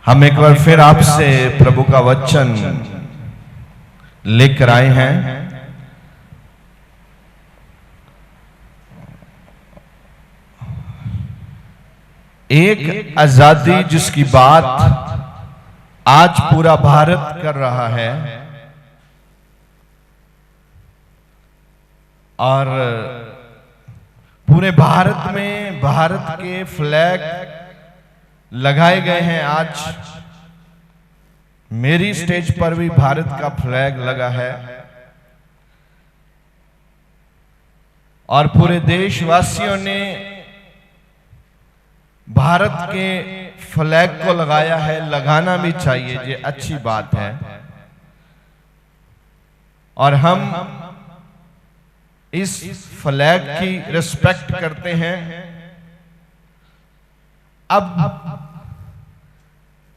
हम एक बार फिर आपसे प्रभु का वचन लेकर आए हैं। एक आजादी जिसकी बात आज पूरा भारत कर रहा है और पूरे भारत में भारत के फ्लैग लगाए गए हैं। आज मेरी स्टेज पर भी भारत का फ्लैग लगा है और पूरे देशवासियों ने भारत के फ्लैग को लगाया है। लगाना भी चाहिए, ये अच्छी बात है और हम इस फ्लैग की रिस्पेक्ट करते हैं। अब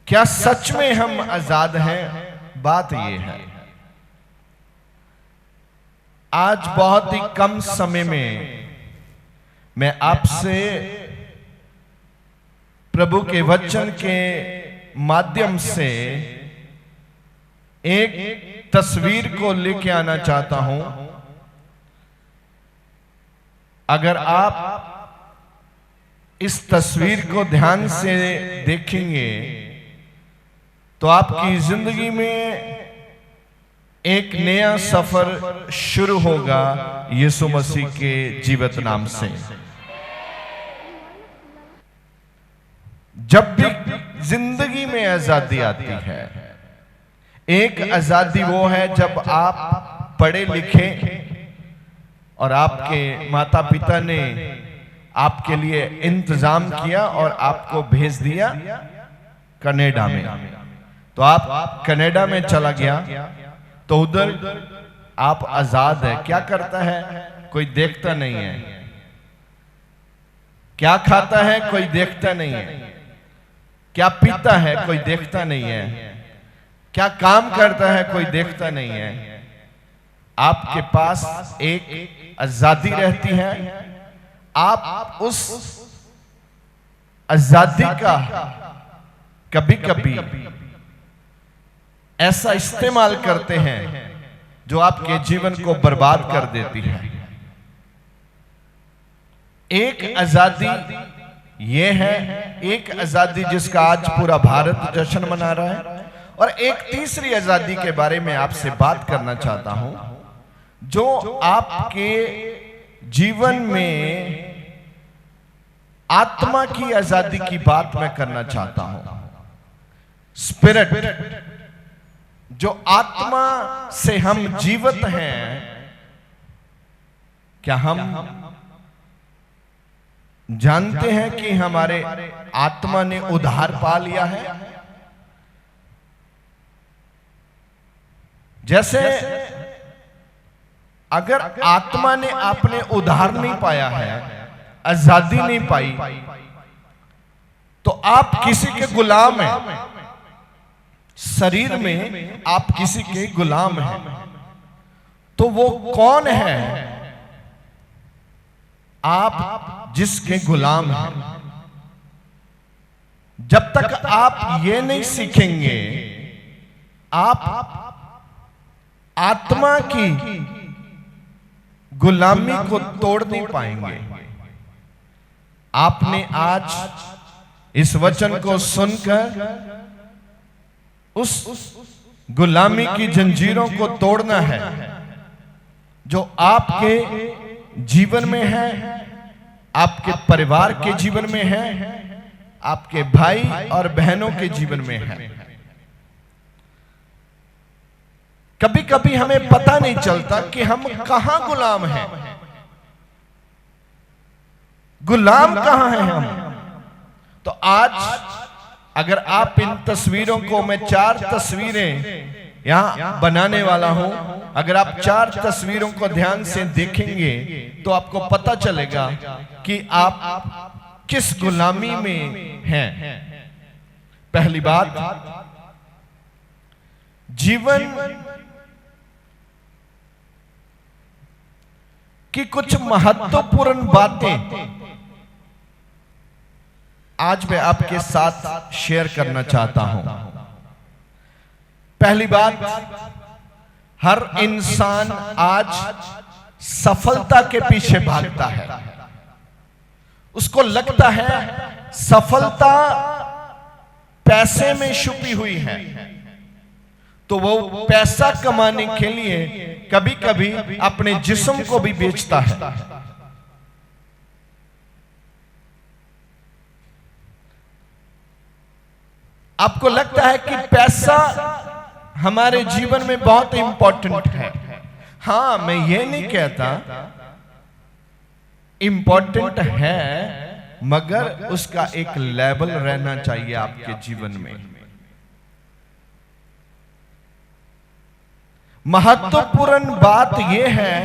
क्या सच में हम आजाद हैं? बात यह है, आज बहुत ही कम समय में मैं आपसे प्रभु के वचन के माध्यम से एक तस्वीर को लेके आना चाहता हूं। अगर आप इस तस्वीर को ध्यान से देखेंगे तो आपकी जिंदगी में एक नया सफर शुरू होगा यीशु मसीह के जीवित नाम से। जब भी जिंदगी में आजादी आती है, एक आजादी वो है जब आप पढ़े लिखे और आपके माता पिता ने आपके लिए इंतजाम किया और आपको भेज दिया कनाडा में। तो आप कनाडा में चला गया तो उधर आप आजाद है। क्या करता है कोई देखता नहीं है, क्या खाता है कोई देखता नहीं है, क्या पीता है कोई देखता नहीं है, क्या काम करता है कोई देखता नहीं है। आपके पास एक आजादी रहती है। आप उस आजादी का कभी कभी ऐसा इस्तेमाल करते हैं जो आपके जीवन को बर्बाद कर देती है। एक आजादी ये है, एक आजादी जिसका आज पूरा भारत जश्न मना रहा है, और एक तीसरी आजादी के बारे में आपसे बात करना चाहता हूं जो आपके जीवन में आत्मा की आजादी की बात मैं करना चाहता हूं। स्पिरिट, जो आत्मा से हम जीवित हैं। क्या हम जानते हैं कि हमारे आत्मा ने उद्धार पा लिया है? जैसे अगर आत्मा ने आपने उद्धार नहीं पाया है, आजादी नहीं पाई, तो आप किसी के गुलाम हैं। शरीर में आप किसी के गुलाम हैं। तो वो कौन है आप जिसके गुलाम हैं? जब तक आप ये नहीं सीखेंगे, आप आत्मा की गुलामी को तोड़ नहीं पाएंगे। आपने आज इस वचन को सुनकर उस गुलामी की जंजीरों को तोड़ना है जो आपके जीवन में है, आपके परिवार के जीवन में है, आपके भाई और बहनों के जीवन में है। कभी कभी हमें पता नहीं चलता कि हम कहां गुलाम हैं। गुलाम कहां हैं हम? तो आज अगर आप इन तस्वीरों को, मैं 4 तस्वीरें यहां बनाने वाला हूं, अगर आप 4 तस्वीरों को ध्यान से देखेंगे तो आपको पता चलेगा कि आप किस गुलामी में हैं। पहली बात, जीवन की कुछ महत्वपूर्ण बातें आज मैं आपके साथ शेयर करना चाहता हूं। पहली बात, हर इंसान आज सफलता के पीछे भागता है। उसको लगता है सफलता पैसे में छुपी हुई है, तो वो पैसा कमाने के लिए कभी कभी अपने जिस्म को भी बेचता है। आपको लगता है कि पैसा हमारे जीवन में बहुत इंपॉर्टेंट है। हां, मैं ये नहीं कहता इंपॉर्टेंट है, मगर उसका एक लेवल रहना चाहिए आपके जीवन में। महत्वपूर्ण बात यह है,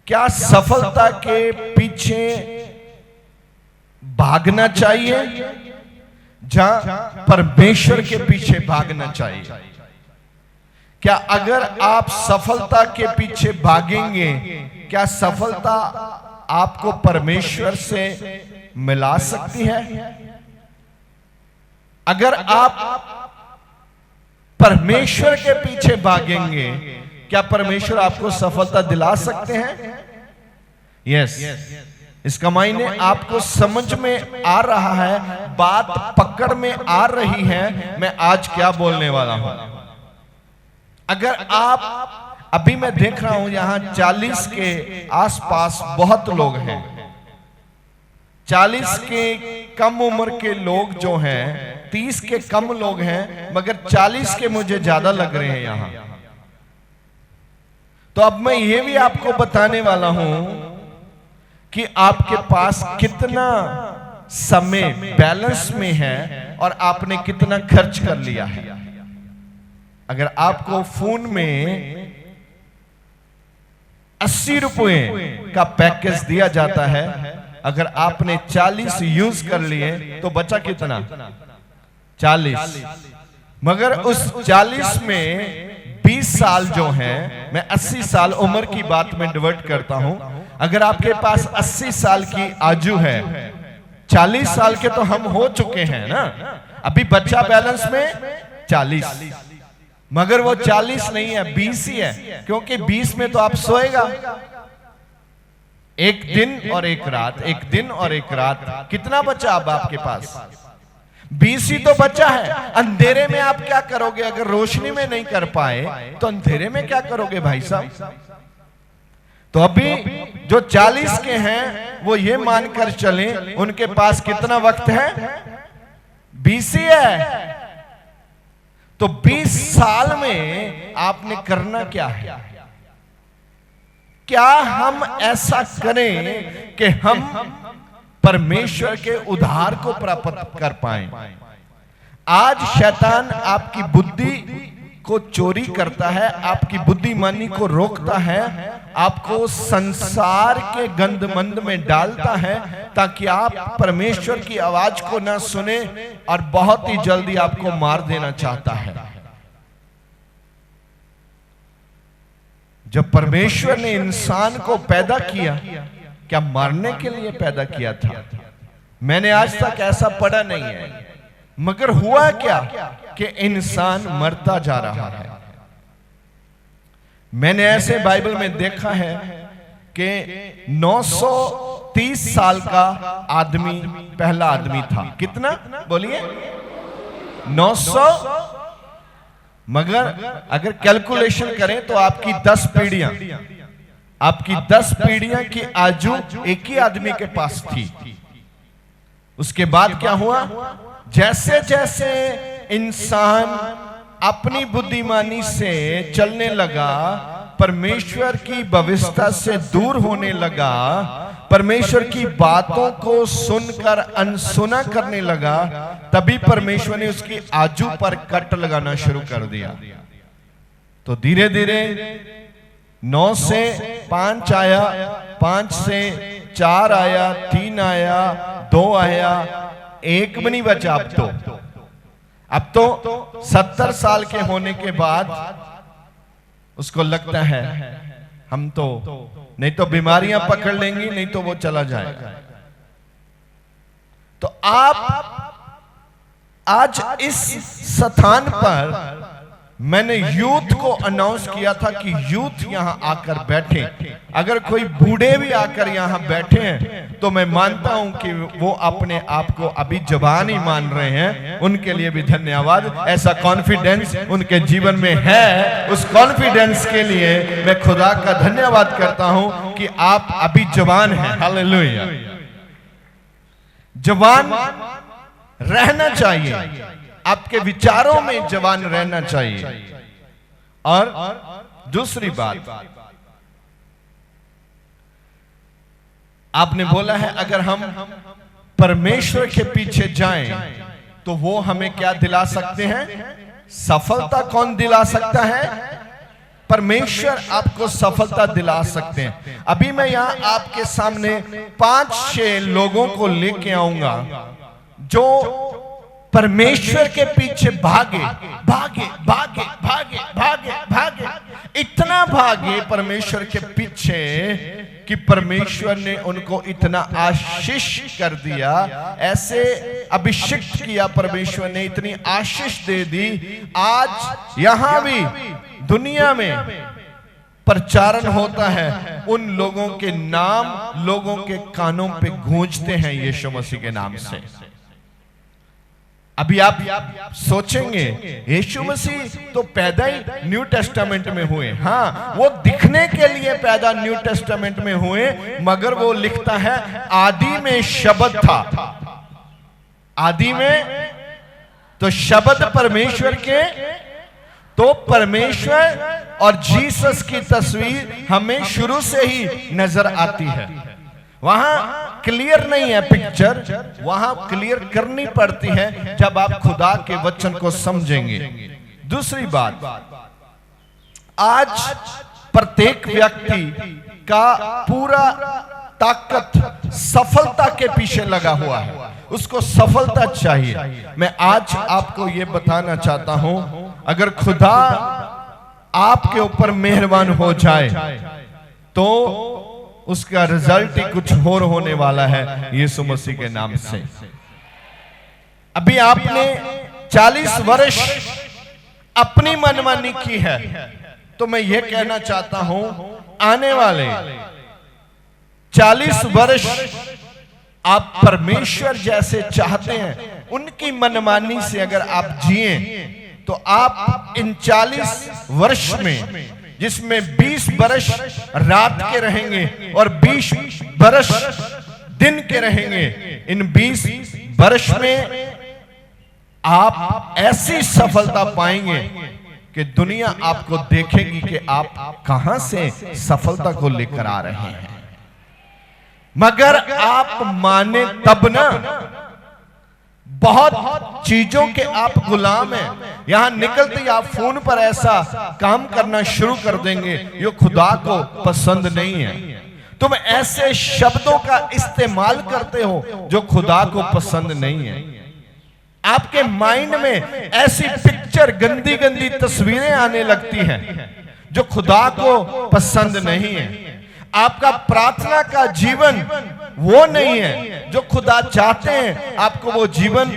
क्या सफलता के पीछे भागना चाहिए जहां परमेश्वर के पीछे भागना चाहिए? क्या अगर आप सफलता के पीछे भागेंगे, क्या सफलता आपको परमेश्वर से मिला सकती है? अगर आप परमेश्वर के पीछे भागेंगे, क्या परमेश्वर आपको सफलता दिला सकते हैं? यस। इसका मायने आपको समझ में आ रहा है, बात पकड़ में आ रही है मैं आज क्या बोलने वाला हूं। अगर आप, अभी मैं देख रहा हूं यहां 40 के आसपास बहुत लोग हैं। 40 के कम उम्र के लोग जो हैं, 30 के कम लोग हैं, मगर 40 के मुझे ज्यादा लग रहे हैं यहां। तो अब मैं ये भी आपको बताने वाला हूं कि आपके पास कितना समय बैलेंस में है और आपने कितना खर्च कर लिया है। अगर आपको फोन में 80 रुपए का पैकेज दिया जाता है, अगर आपने 40 यूज कर लिए तो बचा कितना? 40। मगर उस 40 में 20 साल जो हैं, मैं 80 साल उम्र की बात में डिवर्ट करता हूं। अगर आपके पास 80 साल की आयु है, 40 साल के तो हम हो चुके हैं ना, अभी बच्चा बैलेंस में 40, मगर वो 40 नहीं है, 20 ही है, क्योंकि 20 में तो आप सोएगा। एक दिन और एक रात, एक दिन और एक रात, कितना बचा अब आपके पास? 20 ही तो बचा है। अंधेरे में आप क्या करोगे? अगर रोशनी में नहीं कर पाए तो अंधेरे में क्या करोगे भाई साहब? तो अभी जो 40 के हैं वो ये मानकर चलें उनके पास कितना वक्त है? 20 ही है। तो 20 साल में आपने करना क्या है? क्या हम ऐसा करें कि हम परमेश्वर के उद्धार को प्राप्त कर पाएं? आज शैतान आपकी बुद्धि को चोरी करता है, आपकी बुद्धिमानी को रोकता है, आपको संसार के गंदमंद में डालता है ताकि आप परमेश्वर की आवाज को ना सुने, और बहुत ही जल्दी आपको मार देना चाहता है। जब परमेश्वर ने इंसान को पैदा किया, क्या मारने के लिए पैदा किया था? मैंने आज तक ऐसा पढ़ा नहीं है, मगर हुआ क्या कि इंसान मरता जा रहा है। मैंने ऐसे बाइबल में देखा है कि 930 साल का आदमी पहला आदमी था। कितना बोलिए? 900। मगर अगर कैलकुलेशन करें तो आपकी 10 पीढ़ियां, आपकी 10 पीढ़ियां की आयु एक ही आदमी के पास थी। उसके बाद क्या हुआ? जैसे जैसे इंसान अपनी बुद्धिमानी से चलने लगा, परमेश्वर की व्यवस्था से दूर होने लगा, परमेश्वर की बातों को सुनकर अनसुना करने लगा, तभी परमेश्वर ने उसकी आयु पर कट लगाना शुरू कर दिया। तो धीरे धीरे 9 से 5 आया, 5 से 4 आया, 3 आया, 2 आया, 1 भी नहीं बचा। अब तो 70 साल के होने के बाद उसको लगता है हम तो नहीं तो बीमारियां पकड़ लेंगी, नहीं तो वो चला जाएगा। तो आप आज इस स्थान पर मैंने यूथ को अनाउंस किया था कि यूथ यहां आकर बैठे। अगर कोई बूढ़े भी आकर यहां बैठे हैं तो मैं मानता हूं कि वो अपने आप को अभी जवान ही मान रहे हैं। उनके लिए भी धन्यवाद। ऐसा कॉन्फिडेंस उनके जीवन में है। उस कॉन्फिडेंस के लिए मैं खुदा का धन्यवाद करता हूं कि आप अभी जवान हैं। हालेलुया। जवान रहना चाहिए, आपके विचारों में जवान रहना चाहिए। और दूसरी बात, आपने बोला है अगर हम परमेश्वर के पीछे जाएं तो वो हमें क्या दिला सकते हैं? सफलता। कौन दिला सकता है? परमेश्वर आपको सफलता दिला सकते हैं। अभी मैं यहां आपके सामने 5-6 लोगों को लेके आऊंगा जो परमेश्वर के पीछे भागे भागे भागे भागे भागे भागे, इतना भागे परमेश्वर के पीछे कि परमेश्वर ने उनको इतना आशीष कर दिया, ऐसे अभिषेक किया परमेश्वर ने, इतनी आशीष दे दी। आज यहां भी दुनिया में प्रचारण होता है, उन लोगों के नाम लोगों के कानों पे गूंजते हैं यीशु मसीह के नाम से। अभी आप सोचेंगे यीशु मसीह तो पैदा ही न्यू टेस्टामेंट में हुए। हाँ, वो दिखने के लिए पैदा न्यू टेस्टामेंट में हुए, मगर वो लिखता है आदि में शब्द था। आदि में तो शब्द परमेश्वर के, तो परमेश्वर और जीसस की तस्वीर हमें शुरू से ही नजर आती है। वहां क्लियर नहीं है पिक्चर, वहां क्लियर करनी पड़ती है जब आप खुदा के वचन को समझेंगे। दूसरी बात, आज प्रत्येक व्यक्ति का पूरा ताकत सफलता के पीछे लगा हुआ है, उसको सफलता चाहिए। मैं आज आपको यह बताना चाहता हूं, अगर खुदा आपके ऊपर मेहरबान हो जाए तो उसका रिजल्ट ही कुछ और होने वाला है यीशु मसीह के नाम से। अभी आपने 40 वर्ष अपनी मनमानी की है, तो मैं यह कहना चाहता हूं आने वाले 40 वर्ष आप परमेश्वर जैसे चाहते हैं, उनकी मनमानी से अगर आप जिए तो आप इन 40 वर्ष में, जिसमें 20 बरस रात के रहेंगे और 20 बरस दिन के रहेंगे, इन 20 बरस में आप ऐसी सफलता पाएंगे कि दुनिया आपको देखेगी कि आप कहां से सफलता को लेकर आ रहे हैं। मगर आप माने तब ना, बहुत चीजों के आप गुलाम हैं। यहां निकलते ही आप फोन पर ऐसा काम करना शुरू कर देंगे जो खुदा को पसंद नहीं है। तुम ऐसे शब्दों का इस्तेमाल करते हो जो खुदा को पसंद नहीं है। आपके माइंड में ऐसी पिक्चर, गंदी गंदी तस्वीरें आने लगती हैं जो खुदा को पसंद नहीं है। आपका प्रार्थना का जीवन वो नहीं है जो खुदा चाहते हैं। आपको वो जीवन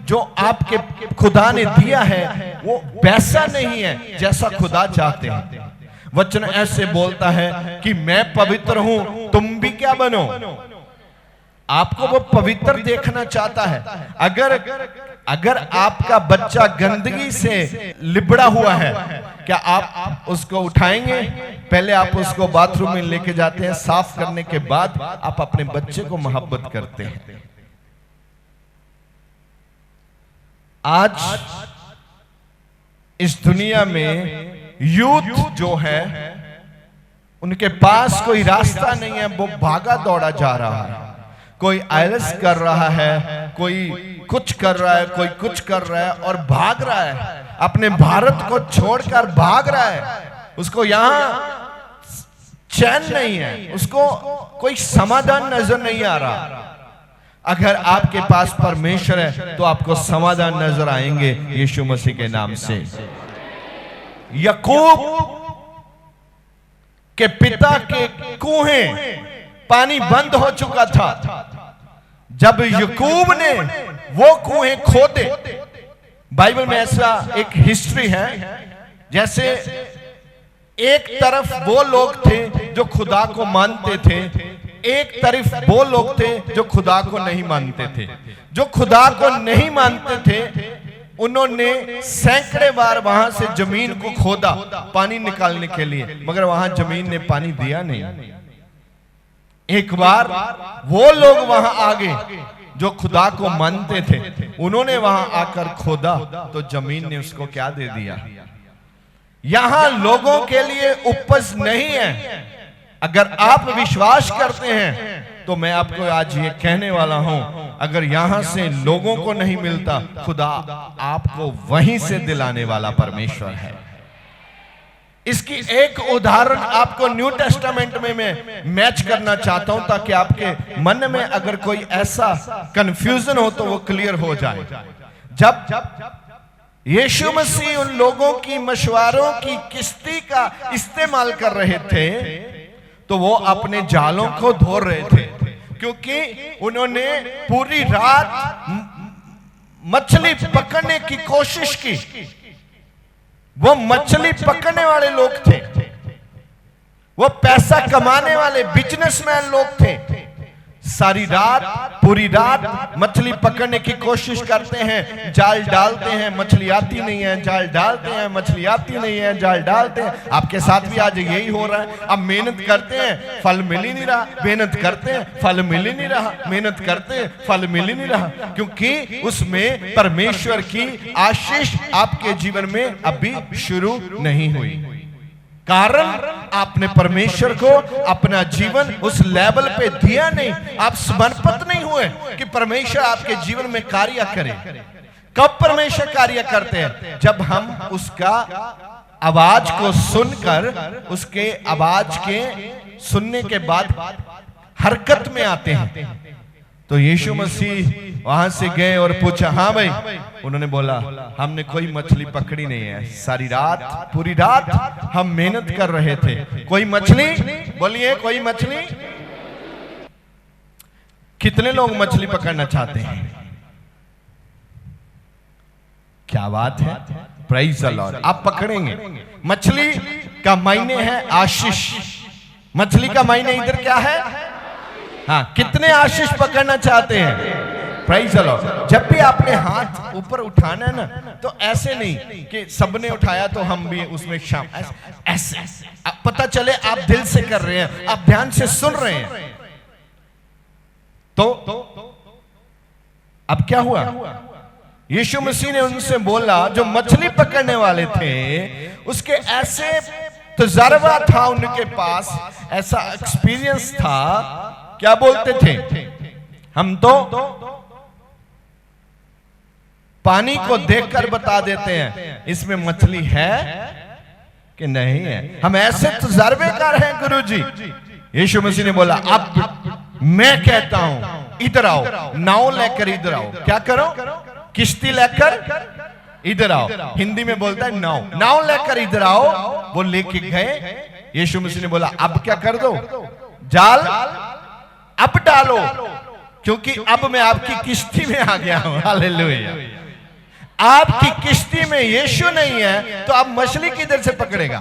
जो आपके खुदा ने दिया है वो वैसा नहीं है जैसा खुदा चाहते हैं। वचन ऐसे बोलता है कि मैं पवित्र हूं, तुम भी क्या बनो। आपको वो पवित्र देखना चाहता है। अगर आपका बच्चा गंदगी से लिबड़ा हुआ है, क्या आप उसको उठाएंगे? पहले आप उसको बाथरूम में लेके जाते हैं, साफ करने के बाद आप अपने बच्चे को मोहब्बत करते हैं। आज इस दुनिया में यूथ जो है, उनके पास कोई रास्ता नहीं है, वो भागा दौड़ा जा रहा है। कोई आईएलएस कर रहा है, कोई कुछ कर रहा है, कोई कुछ कर रहा है और भाग रहा है, अपने भारत को छोड़कर भाग रहा है। उसको यहां चैन नहीं है, उसको कोई समाधान नजर नहीं आ रहा। अगर आपके पास परमेश्वर है तो आपको समाधान नजर आएंगे यीशु मसीह के नाम से। याकूब के पिता के कुएं पानी बंद हो चुका था, जब यकूब ने वो कुएं खोदे, बाइबल में ऐसा एक हिस्ट्री है, जैसे एक तरफ वो लोग थे जो खुदा को मानते थे, एक तरफ वो लोग थे जो खुदा को नहीं मानते थे। जो खुदा को नहीं मानते थे उन्होंने सैकड़े बार वहां से जमीन को खोदा पानी निकालने के लिए, मगर वहां जमीन ने पानी दिया नहीं। एक बार वो लोग वहां आ गए जो खुदा को मानते थे, उन्होंने वहां आकर खोदा तो जमीन ने उसको क्या दे दिया। यहां लोगों के लिए उपज नहीं है। अगर आप विश्वास करते हैं तो मैं आपको आज ये कहने वाला हूं, अगर यहां से लोगों को नहीं मिलता, खुदा आपको वहीं से दिलाने वाला परमेश्वर है। इसकी एक उदाहरण आपको न्यू टेस्टामेंट में मैं मैच करना चाहता हूं, ताकि आपके मन में अगर कोई ऐसा कंफ्यूजन हो तो वो क्लियर हो जाए। जब यीशु मसीह उन लोगों की मशवारों की किश्ती का इस्तेमाल कर रहे थे तो वो अपने जालों को धो रहे थे, क्योंकि उन्होंने पूरी रात मछली पकड़ने की कोशिश की। वो मछली पकड़ने वाले लोग थे, वो पैसा कमाने वाले बिजनेसमैन लोग थे। सारी रात, पूरी रात मछली पकड़ने की कोशिश करते हैं, जाल डालते हैं, मछली आती नहीं है, जाल डालते हैं, मछली आती नहीं है, जाल डालते हैं। आपके साथ भी आज यही हो रहा है। अब मेहनत करते हैं, फल मिल ही नहीं रहा, मेहनत करते हैं, फल मिल ही नहीं रहा, मेहनत करते हैं, फल मिल ही नहीं रहा, क्योंकि उसमें परमेश्वर की आशीष आपके जीवन में अभी शुरू नहीं हुई। कारण आपने परमेश्वर को अपना जीवन उस लेवल पे दिया नहीं, आप समर्पित नहीं हुए कि परमेश्वर आपके जीवन में कार्य करे। कब परमेश्वर कार्य करते हैं? जब हम उसका आवाज को सुनकर, उसके आवाज के सुनने के बाद हरकत में आते हैं। तो यीशु मसीह वहां से गए और पूछा, हाँ भाई? उन्होंने बोला, हमने कोई मछली पकड़ी नहीं है, सारी रात, पूरी रात हम मेहनत कर रहे थे, कोई मछली, बोलिए कोई मछली। कितने लोग मछली पकड़ना चाहते हैं? क्या बात है, प्रेज़ द लॉर्ड। आप पकड़ेंगे। मछली का मायने है आशीष। मछली का मायने इधर क्या है? हाँ, कितने आशीष पकड़ना चाहते हैं? Praise the Lord. जब भी आपने हाथ ऊपर उठाना है ना, तो ऐसे नहीं कि सबने उठाया तो हम भी उसमें शामिल, ऐसे पता चले आप दिल से कर रहे हैं, आप ध्यान से सुन रहे हैं। तो अब क्या हुआ? यीशु मसीह ने उनसे बोला, जो मछली पकड़ने वाले थे उसके ऐसे तजर्बा था, उनके पास ऐसा एक्सपीरियंस था। क्या बोलते थे? हम तो पानी को देखकर बता देते हैं इसमें मछली है कि नहीं है। हम ऐसे तजर्बेकार हैं गुरुजी। यीशु मसीह ने बोला, अब मैं कहता हूं इधर आओ, नाव लेकर इधर आओ। क्या करो? किश्ती लेकर इधर आओ। हिंदी में बोलता है नाव, नाव लेकर इधर आओ। वो लेके गए। यीशु मसीह ने बोला, अब क्या कर दो? जाल अब डालो, क्योंकि अब मैं आपकी किश्ती में आ गया हूं। हालेलुया। आपकी किश्ती में यीशु नहीं है तो आप मछली किधर से पकड़ेगा?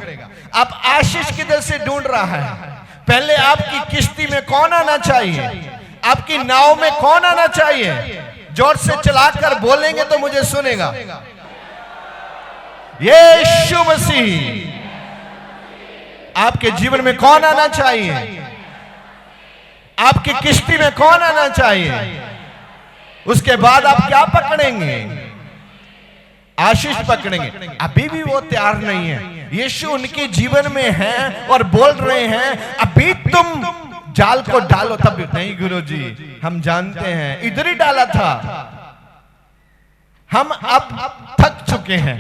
आप आशीष किधर से ढूंढ रहा है? पहले आपकी किश्ती में कौन आना चाहिए? आपकी नाव में कौन आना चाहिए? जोर से चलाकर बोलेंगे तो मुझे सुनेगा। यीशु मसीह। आपके जीवन में कौन आना चाहिए? आपकी किश्ती में कौन आना चाहिए? उसके बाद आप क्या पकड़ेंगे? आशीष पकड़ेंगे। अभी भी वो तैयार नहीं है। यीशु उनके जीवन में है और बोल रहे हैं, अभी तुम जाल को डालो। तब नहीं गुरुजी, हम जानते हैं इधर ही डाला था, हम अब थक चुके हैं।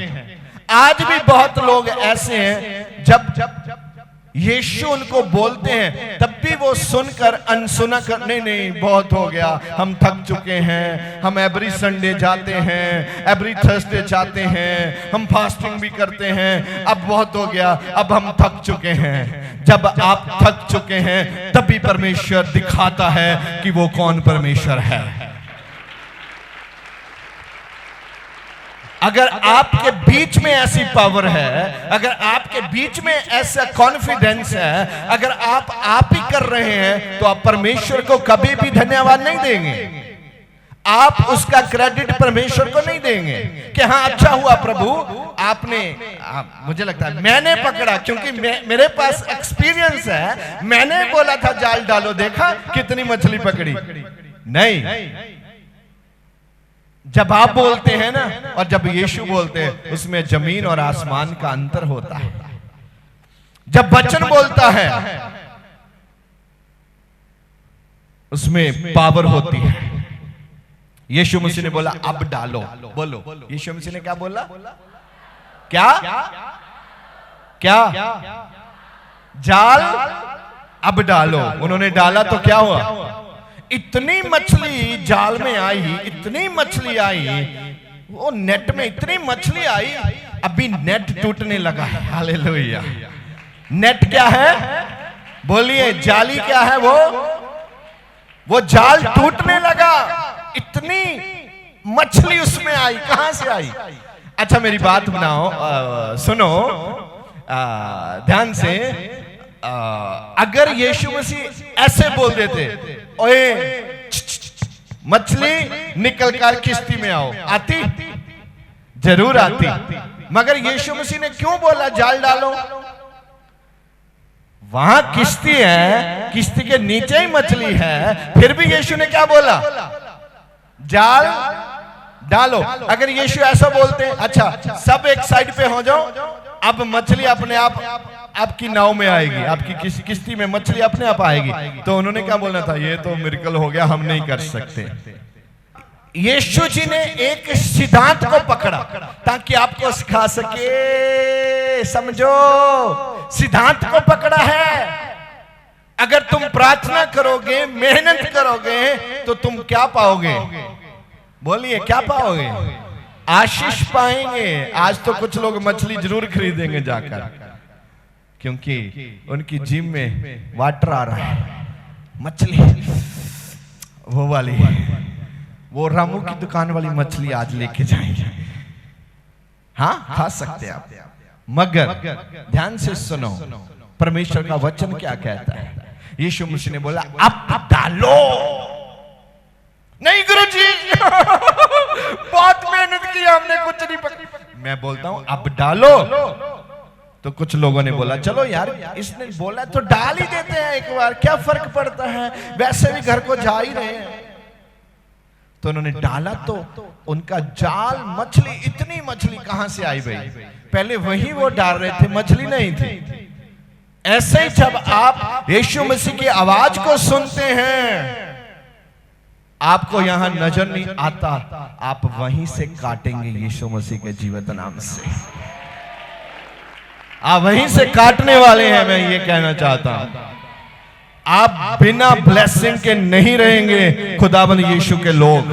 आज भी बहुत लोग ऐसे हैं, जब यीशु उनको बोलते हैं, तब भी वो सुनकर अनसुना कर, नहीं बहुत हो गया, हम थक चुके हैं, हम एवरी संडे जाते हैं, एवरी थर्सडे जाते हैं, हम फास्टिंग भी करते हैं, अब बहुत हो गया, अब हम थक चुके हैं। जब आप थक चुके हैं तभी परमेश्वर दिखाता है कि वो कौन परमेश्वर है। अगर आपके बीच में ऐसी पावर है, अगर आपके बीच में ऐसा कॉन्फिडेंस है, अगर आप ही कर रहे हैं, तो आप परमेश्वर को कभी भी धन्यवाद नहीं देंगे। आप उसका क्रेडिट परमेश्वर को नहीं देंगे कि हाँ अच्छा हुआ प्रभु आपने, मुझे लगता है मैंने पकड़ा, क्योंकि मेरे पास एक्सपीरियंस है, मैंने बोला था जाल डालो, देखा कितनी मछली पकड़ी। नहीं, जब आप बोलते हैं ना और जब यीशु बोलते हैं, उसमें जमीन और आसमान का अंतर होता है। जब वचन बोलता है उसमें पावर होती है। यीशु मसीह ने बोला अब डालो, बोलो यीशु मसीह ने क्या बोला? क्या क्या जाल अब डालो। उन्होंने डाला तो क्या हुआ? इतनी मछली जाल में आई, इतनी मछली आई, वो नेट में इतनी मछली आई, अभी नेट टूटने लगा है। हालेलुया। नेट क्या है? बोलिए, जाली क्या है? वो जाल टूटने लगा, इतनी मछली उसमें आई। कहां से आई? अच्छा मेरी बात बनाओ, सुनो ध्यान से। अगर यीशु मसीह ऐसे बोल देते, ओए मछली निकल कर किश्ती में आओ, आती? जरूर आती। मगर यीशु मसीह ने क्यों बोला जाल डालो? वहां किश्ती है, किश्ती के नीचे ही मछली है, फिर भी यीशु ने क्या बोला? जाल डालो। अगर यीशु ऐसा बोलते, अच्छा सब एक साइड पे हो जाओ, अब मछली अपने आप आपकी नाव में आएगी, आपकी किश्ती में मछली अपने आप आएगी, तो उन्होंने क्या बोलना था? ये तो मिरेकल हो गया, हम नहीं कर सकते। यीशु जी ने एक सिद्धांत को पकड़ा ताकि आपको सिखा सके। समझो, सिद्धांत को पकड़ा है। अगर तुम प्रार्थना करोगे, मेहनत करोगे, तो तुम क्या पाओगे? बोलिए, क्या पाओगे? आशीष पाएंगे। आज तो कुछ लोग मछली जरूर खरीदेंगे जाकर, क्योंकि उनकी जिम में वाटर आ रहा है। मछली वो वाली, वो रामू की दुकान वाली मछली आज लेके जाएंगे। हाँ, खा सकते हैं आप, मगर ध्यान से सुनो, परमेश्वर का वचन क्या कहता है। यीशु मसीह ने बोला अब डालो। नहीं गुरुजी बहुत मेहनत की, हमने कुछ नहीं पकड़ा। मैं बोलता हूं अब डालो। तो कुछ लोगों ने बोला चलो यार, इसने बोला तो डाल ही देते हैं एक बार, क्या फर्क पड़ता है, वैसे भी घर को जा ही रहे हैं। तो उन्होंने डाला तो उनका जाल, मछली, इतनी मछली कहां से आई भाई? पहले वही वो डाल रहे थे, मछली नहीं थी। ऐसे ही जब आप यीशु मसीह की आवाज को सुनते हैं, आपको यहां नजर नहीं आता, आप वहीं से काटेंगे यीशु मसीह के जीवित नाम से। आप वहीं से काटने वाले हैं। मैं ये कहना चाहता हूं, आप बिना ब्लेसिंग के नहीं रहेंगे खुदाबंद यीशु के लोग।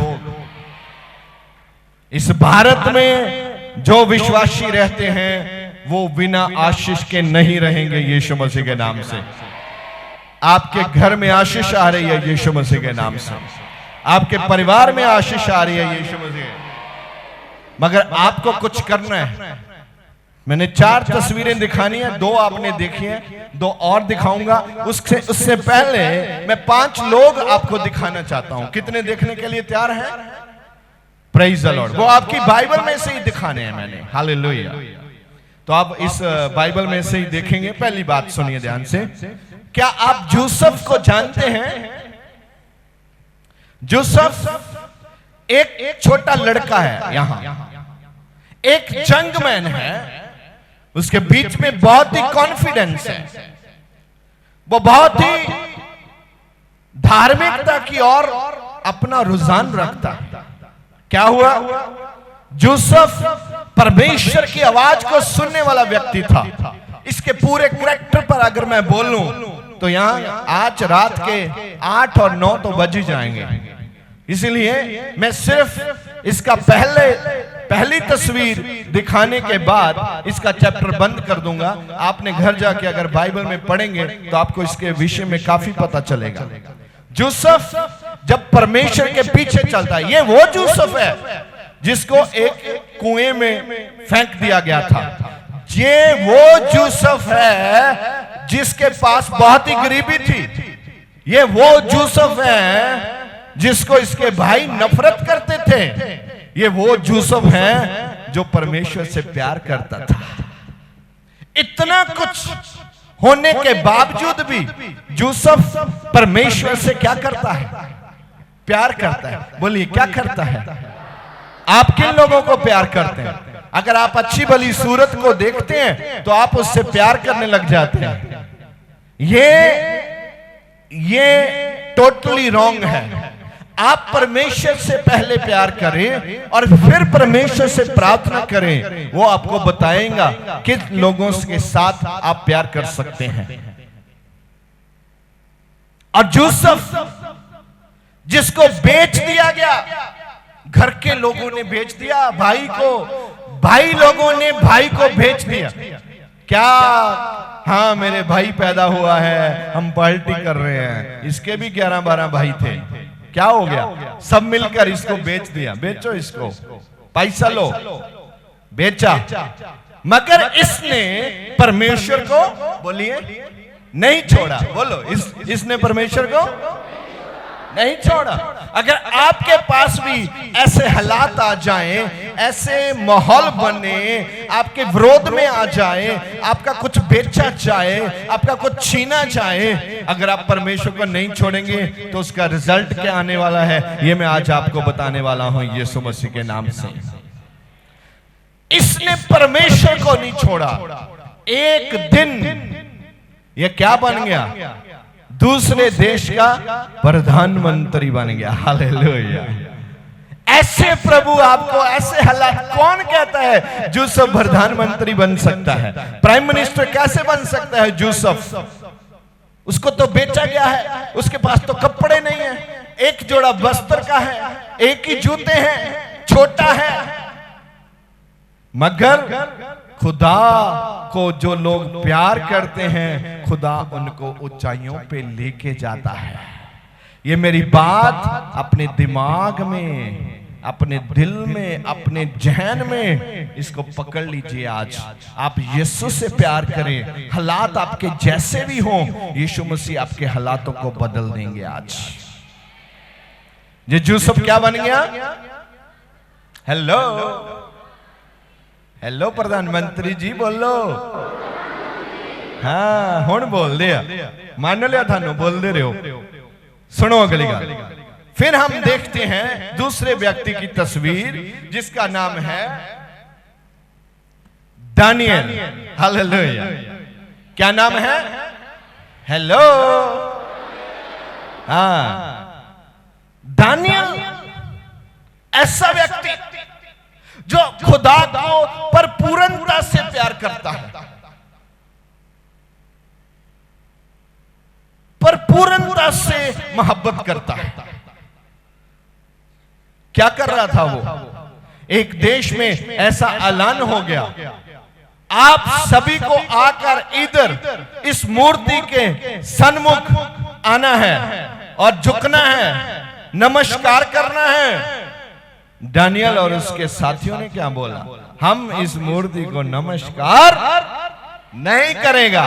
इस भारत में जो विश्वासी रहते हैं वो बिना आशीष के नहीं रहेंगे यीशु मसीह के नाम से। आपके घर में आशीष आ रही है यीशु मसीह के नाम से, आपके परिवार में आशीष आ रही है यीशु मसीह, मगर आपको कुछ करना है। मैंने 4 तस्वीरें दिखानी है, 2 आपने देखी हैं, 2 और दिखाऊंगा। उससे पहले मैं 5 लोग आपको दिखाना चाहता हूं। कितने देखने के लिए तैयार हैं? Praise the Lord. वो आपकी बाइबल में से ही दिखाने हैं मैंने। हालेलुया। तो आप इस बाइबल में से ही देखेंगे। पहली बात सुनिए ध्यान से। क्या आप यूसुफ को जानते हैं? यूसुफ एक छोटा लड़का है, यहां एक जंगमैन है, उसके बीच में बहुत ही कॉन्फिडेंस है, वो बहुत ही धार्मिकता की ओर अपना रुझान रखता है। क्या हुआ? यूसुफ परमेश्वर की आवाज को सुनने वाला व्यक्ति था, इसके पूरे करैक्टर पर अगर मैं बोलूं तो यहां आज रात के 8 और 9 तो बज ही जाएंगे। इसलिए मैं सिर्फ इसका पहली तस्वीर दिखाने के बाद इसका चैप्टर बंद कर दूंगा। आपने घर जाके अगर बाइबल में पढ़ेंगे तो आपको इसके विषय में काफी पता चलेगा। यूसुफ जब परमेश्वर के पीछे चलता है, ये वो यूसुफ है जिसको एक कुएं में फेंक दिया गया था। ये वो यूसुफ है जिसके पास बहुत ही गरीबी थी। ये वो यूसुफ है जिसको इसके भाई नफरत करते थे। ये वो यूसुफ है जो परमेश्वर से प्यार करता था। इतना कुछ होने के बावजूद भी यूसुफ परमेश्वर से क्या करता है? प्यार करता है। बोलिए क्या करता है? आप किन लोगों को प्यार करते हैं? अगर आप अच्छी भली सूरत को देखते हैं तो आप उससे प्यार करने लग जाते हैं। ये टोटली रॉन्ग है। आप परमेश्वर से पहले प्यार करें और फिर परमेश्वर से प्रार्थना करें। वो आपको बताएगा किन लोगों के साथ आप प्यार कर सकते हैं। और यूसुफ जिसको बेच दिया गया, घर के लोगों ने बेच दिया भाई को, भाई लोगों ने भाई को बेच दिया। क्या? हाँ, मेरे भाई पैदा हुआ है, हम पार्टी कर रहे हैं। इसके भी 11-12 भाई थे। क्या हो गया? सब मिलकर इसको बेच दिया। बेचो इसको, पैसा लो, बेचा। मगर इसने परमेश्वर को, बोलिए, नहीं छोड़ा। बोलो, इसने परमेश्वर को नहीं छोड़ा। अगर आपके पास भी ऐसे हालात आ जाएं, ऐसे माहौल बने, आपके विरोध में आ जाए, आपका कुछ बेचा जाए, आपका कुछ छीना जाए, अगर आप परमेश्वर को नहीं छोड़ेंगे तो उसका रिजल्ट क्या आने वाला है, ये मैं आज आपको बताने वाला हूं यीशु मसीह के नाम से। इसने परमेश्वर को नहीं छोड़ा। एक दिन ये क्या बन गया? दूसरे देश का प्रधानमंत्री बन गया। हालेलुया। ऐसे प्रभु आपको, ऐसे हालात कौन कहता है यूसुफ प्रधानमंत्री बन सकता है? प्राइम मिनिस्टर कैसे बन सकता है यूसुफ? उसको तो बेचा गया है, उसके पास तो कपड़े नहीं है, एक जोड़ा वस्त्र का है, एक ही जूते हैं, छोटा है। मगर खुदा को जो लोग प्यार करते हैं, खुदा उनको ऊंचाइयों पे लेके जाता है। ये मेरी बात अपने दिमाग में, अपने दिल में, अपने जहन में इसको पकड़ लीजिए। आज आप यीशु से प्यार करें। हालात आपके जैसे भी हों, यीशु मसीह आपके हालातों को बदल देंगे। आज ये यूसुफ क्या बन गया? हेलो हेलो प्रधानमंत्री जी, बोलो। हाँ, हुण बोल दिया, मान लिया थानू, बोल दे रहे हो। सुनो अगली गल। फिर हम देखते हैं दूसरे व्यक्ति की तस्वीर जिसका नाम है दानियल। हालेलुया। क्या नाम है? हेलो। हाँ, दानियल ऐसा व्यक्ति जो खुदा को परपूर्णता से प्यार करता है, परपूर्णता से मोहब्बत करता है। क्या कर रहा था वो? एक देश में ऐसा ऐलान हो गया, आप सभी को आकर इधर इस मूर्ति के सन्मुख आना है और झुकना है, नमस्कार करना है। दानियल और उसके साथियों ने क्या बोला? हम इस मूर्ति को नमस्कार नहीं करेगा।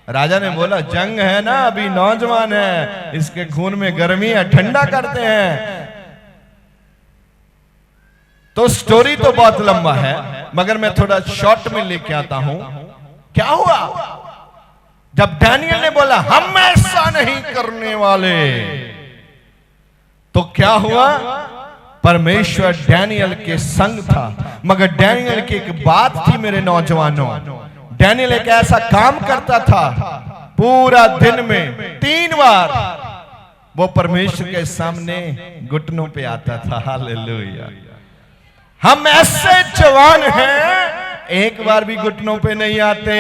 राजा ने बोला, जंग है ना, अभी नौजवान है, इसके खून में गर्मी है, ठंडा करते हैं। तो स्टोरी तो बहुत लंबा है, मगर मैं थोड़ा शॉर्ट में लेके आता हूं। क्या हुआ जब दानियल ने बोला हम ऐसा नहीं करने वाले? तो क्या हुआ? परमेश्वर दानियल के संग था। मगर दानियल की एक बात थी मेरे नौजवानों, दानियल एक ऐसा काम करता था, पूरा दिन में 3 बार वो परमेश्वर के सामने घुटनों पे आता था। हालेलुया। हम ऐसे जवान हैं, एक बार भी घुटनों पे नहीं आते,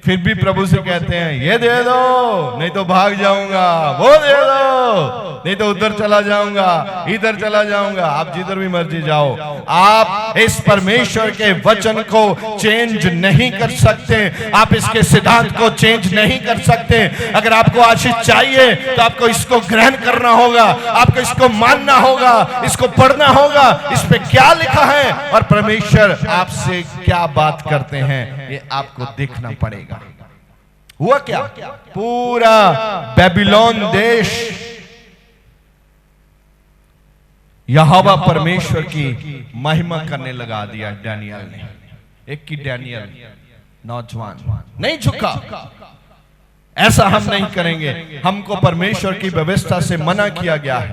फिर भी प्रभु से कहते हैं ये दे दो नहीं तो भाग जाऊंगा, वो दे दो नहीं तो उधर चला जाऊंगा, इधर चला जाऊंगा। आप जिधर भी मर्जी जाओ, आप इस परमेश्वर के वचन को चेंज नहीं कर सकते, आप इसके सिद्धांत को चेंज नहीं कर सकते। अगर आपको आशीष चाहिए तो आपको इसको ग्रहण करना होगा, आपको इसको मानना होगा, इसको पढ़ना होगा, इस पे क्या लिखा है और परमेश्वर आपसे क्या बात करते हैं, ये आपको देखना पड़ेगा। हुआ क्या? पूरा बेबीलोन देश यहोवा परमेश्वर की महिमा करने लगा दिया डैनियल ने। एक की डैनियल नौजवान नहीं झुका, ऐसा हम नहीं करेंगे, हमको परमेश्वर की व्यवस्था से मना किया गया है।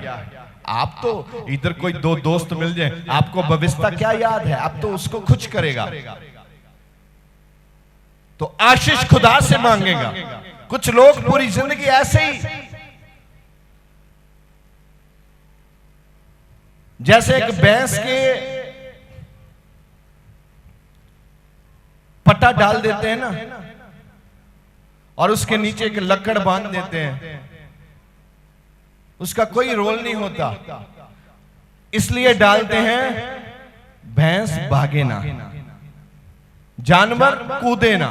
आप तो इधर कोई दो दोस्त मिल जाए, आपको व्यवस्था क्या याद है, आप तो उसको खुश करेगा, तो आशीष खुदा से मांगेगा। कुछ लोग पूरी जिंदगी ऐसे ही, जैसे एक भैंस के पट्टा डाल देते हैं ना, और उसके नीचे एक लकड़ बांध देते हैं, उसका कोई रोल नहीं होता, इसलिए डालते हैं भैंस भागे ना, जानवर कूदे ना।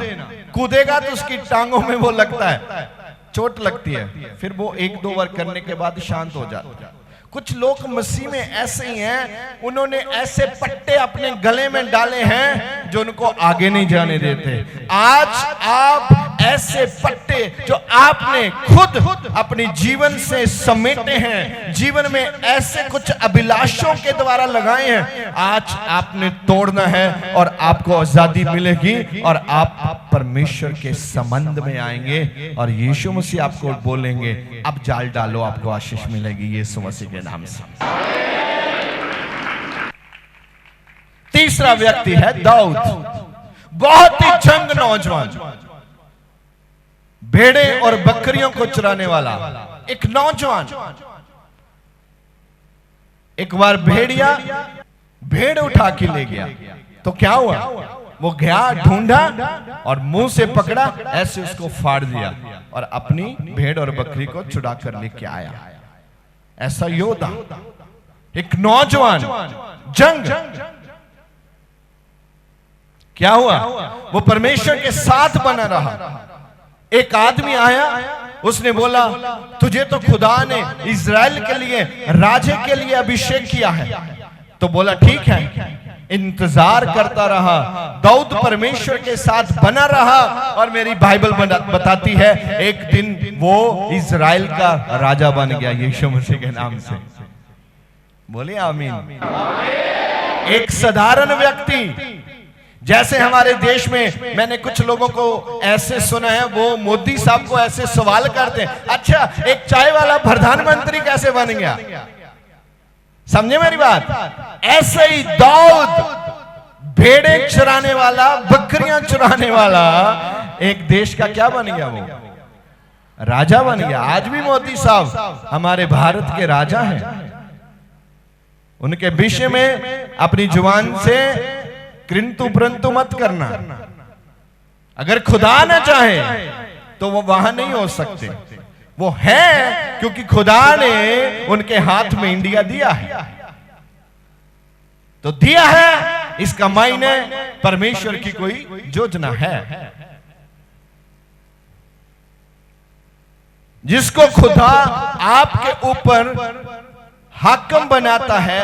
कूदेगा तो उसकी टांगों में वो लगता है, चोट लगती है, फिर वो एक दो बार करने के बाद शांत हो जाता है। कुछ लोग मसीह में ऐसे ही हैं, उन्होंने ऐसे पट्टे अपने गले में डाले हैं जो उनको आगे नहीं जाने देते। आज आप ऐसे पट्टे जो आपने खुद अपने जीवन से समेटे हैं, जीवन में ऐसे कुछ अभिलाषों के द्वारा लगाए हैं, आज आपने तोड़ना है और आपको आजादी मिलेगी और आप परमेश्वर के संबंध में आएंगे और यीशु मसीह आपको बोलेंगे अब जाल डालो, आपको आशीष मिलेगी यीशु मसीह के नाम से। तीसरा व्यक्ति है दाऊद, बहुत ही जंग नौजवान, भेड़े और बकरियों को चराने वाला एक नौजवान। एक बार भेड़िया भेड़ उठा के ले गया, तो क्या हुआ, वो गया ढूंढा और मुंह से पकड़ा, ऐसे उसको फाड़ दिया और अपनी भेड़ और बकरी को छुड़ा कर लेके आया। ऐसा योद्धा, एक नौजवान, जंग। क्या हुआ, वो परमेश्वर के साथ बना रहा। एक आदमी आया, उसने बोला तुझे तो खुदा ने इज़राइल के लिए, राजे के लिए अभिषेक किया है। तो बोला ठीक है, इंतजार करता रहा। दाऊद परमेश्वर के साथ बना रहा और मेरी बाइबल बताती है एक दिन वो इज़राइल का राजा बन गया यीशु मसीह के नाम से। बोले आमीन। एक साधारण व्यक्ति, जैसे हमारे देश में मैंने कुछ लोगों को ऐसे सुना है, वो मोदी साहब को ऐसे सवाल करते हैं, अच्छा एक चाय वाला प्रधानमंत्री कैसे बन गया? समझे मेरी बात? ऐसे ही दाऊद भेड़े चराने वाला, बकरियां चराने वाला, एक देश का क्या बन गया, वो राजा बन गया। आज भी मोदी साहब हमारे भारत के राजा हैं। उनके विषय में अपनी जुबान से किंतु परंतु मत करना। अगर खुदा ना चाहे तो वो वहां नहीं हो सकते। वो है क्योंकि खुदा ने उनके हाथ में इंडिया दिया है। तो दिया है, इसका मायने परमेश्वर की कोई योजना है। जिसको खुदा आपके ऊपर हाकिम बनाता है,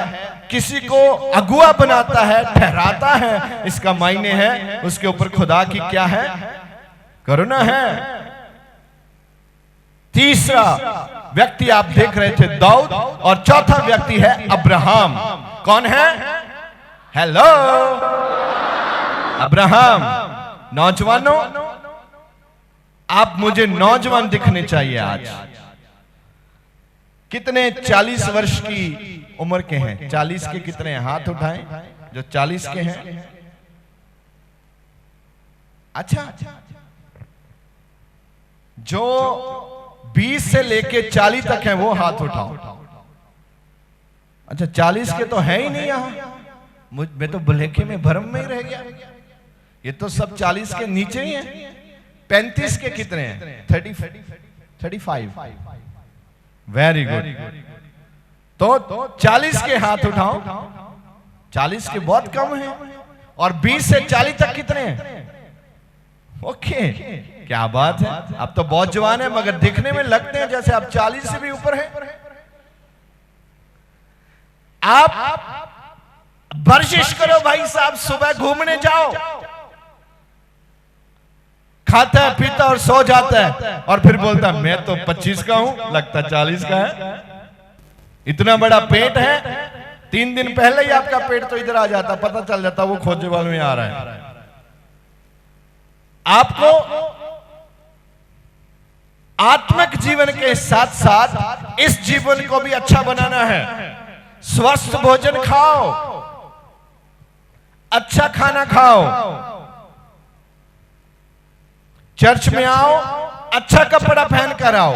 किसी को अगुआ बनाता है, ठहराता है, इसका मायने है उसके ऊपर खुदा की क्या है, करुणा है। तीसरा व्यक्ति आप देख रहे थे दाऊद, और चौथा व्यक्ति है अब्राहम। कौन है? Hello, Abraham. नौजवानों, आप मुझे नौजवान दिखने चाहिए आज। कितने 40 वर्ष की उम्र के हैं? 40 के कितने हैं? हाथ उठाएं जो 40 के हैं। अच्छा, जो 20 से लेके 40 तक है वो हाथ उठाओ। अच्छा, 40 के तो है ही नहीं यहां। मैं तो भलेखे में भ्रम में ही रह गया। ये तो सब 40 के नीचे ही हैं। 35 के कितने हैं? 35। Very good. तो 40 के हाथ उठाओ। 40 के बहुत कम है। और 20 से 40 तक कितने हैं? ओके, क्या बात है। आप तो बहुत जवान है, मगर दिखने में लगते हैं जैसे आप 40 से भी ऊपर हैं। आप वर्जिश करो भाई साहब, सुबह घूमने जाओ, खाता है पीता और सो जाता है, और फिर बोलता मैं तो 25 का हूं, लगता 40 का है। इतना बड़ा पेट है, 3 दिन पहले ही आपका पेट तो इधर आ जाता, पता चल जाता वो खोजेवाल में आ रहा है। आपको आत्मिक जीवन के साथ साथ इस जीवन को भी अच्छा बनाना है। स्वस्थ भोजन खाओ, अच्छा खाना खाओ, चर्च में आओ, अच्छा कपड़ा पहन कर आओ,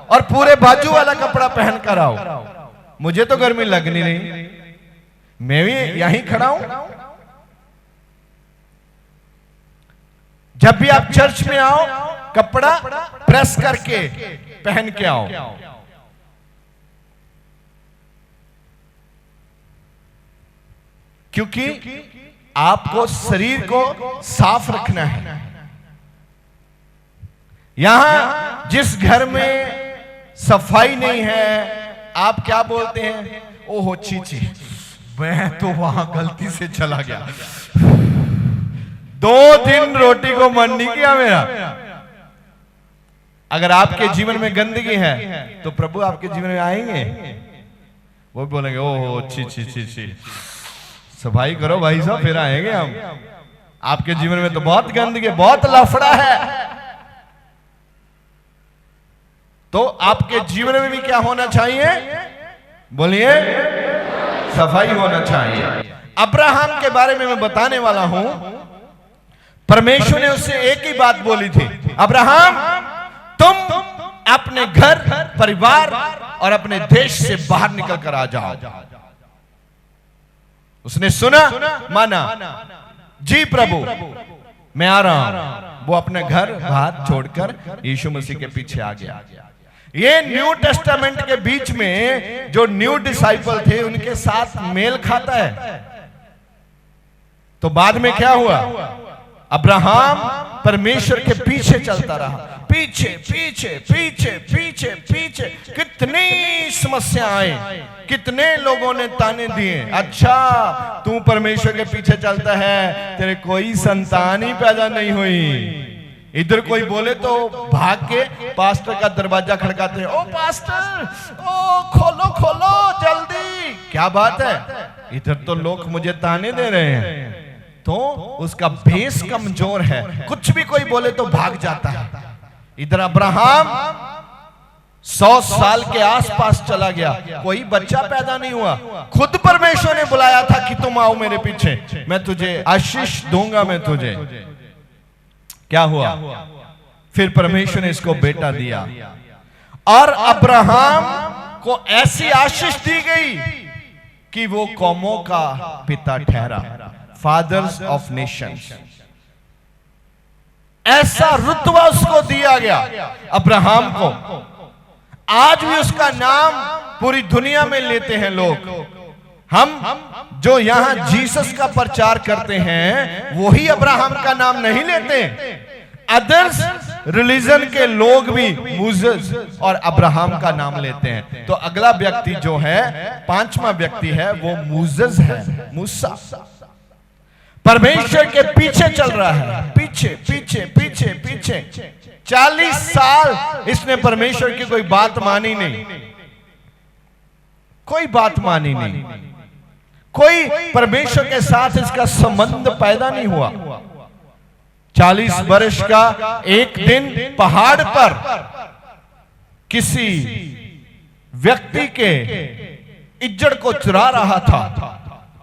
और पूरे बाजू वाला कपड़ा पहन कर आओ। मुझे तो गर्मी लगनी नहीं, मैं भी यहीं खड़ा हूं। जब भी आप चर्च में आओ, कपड़ा प्रेस करके पहन के आओ। क्योंकि आपको शरीर को साफ रखना है। यहां जिस घर में सफाई नहीं है, आप क्या बोलते हैं? ओहो चीची, मैं तो वहां गलती से चला गया, 2 दिन रोटी को मन नहीं किया मेरा। अगर आपके जीवन में गंदगी है तो प्रभु आपके जीवन में आएंगे, वो बोलेंगे ओहो छी छी छी छी, सफाई करो भाई साहब, फिर आएंगे हम। आपके जीवन में तो बहुत गंदगी, बहुत लफड़ा है। तो आपके जीवन में भी क्या होना चाहिए? बोलिए, सफाई होना चाहिए। अब्राहम के बारे में मैं बताने वाला हूं। परमेश्वर ने उससे एक ही बात बोली थी, अब्राहम तुम अपने घर परिवार और अपने देश से बाहर निकल कर आ जाओ। उसने सुना, माना, जी प्रभु मैं आ रहा हूं। वो अपने घर बाहर छोड़कर यीशु मसीह के पीछे आ गया। ये न्यू टेस्टामेंट के बीच में जो न्यू डिसाइपल थे उनके साथ मेल खाता है। तो बाद में क्या हुआ? अब्राहम परमेश्वर के पीछे चलता रहा, पीछे पीछे पीछे पीछे पीछे। कितनी समस्याएं, कितने लोगों ने ताने दिए, अच्छा तू परमेश्वर के पीछे चलता है, तेरे कोई संतान ही पैदा नहीं हुई। इधर कोई बोले तो भाग के पास्टर का दरवाजा खड़काते हैं, ओ पास्टर, ओ खोलो खोलो जल्दी, क्या बात है। इधर तो लोग मुझे ताने दे रहे हैं। तो उसका बेस कमजोर है, कुछ भी कोई बोले तो भाग जाता है। इधर अब्राहम 100 साल के आसपास चला गया, कोई बच्चा पैदा नहीं हुआ। खुद परमेश्वर ने बुलाया था कि तुम आओ मेरे पीछे, मैं तुझे आशीष दूंगा, मैं तुझे। क्या हुआ? फिर परमेश्वर ने इसको बेटा दिया, और अब्राहम को ऐसी आशीष दी गई कि वो कौमों का पिता ठहरा, फादर्स ऑफ नेशंस। ऐसा रुतबा उसको दिया गया अब्राहम को। आज भी उसका नाम पूरी दुनिया में लेते हैं लोग। हम जो यहां जीसस का प्रचार करते हैं वही अब्राहम का नाम नहीं लेते। अदर्स रिलीजन के लोग भी मूसेस और अब्राहम का नाम लेते हैं। तो अगला व्यक्ति जो है, 5वां व्यक्ति है, वो मूसेस है, मूसा। परमेश्वर के पीछे चल रहा है, पीछे पीछे पीछे पीछे। 40 साल इसने परमेश्वर की कोई बात मानी नहीं, कोई बात मानी नहीं, कोई परमेश्वर के साथ इसका संबंध पैदा नहीं हुआ। 40 वर्ष का एक दिन पहाड़ पर किसी व्यक्ति के इज्जड़ को चुरा रहा था,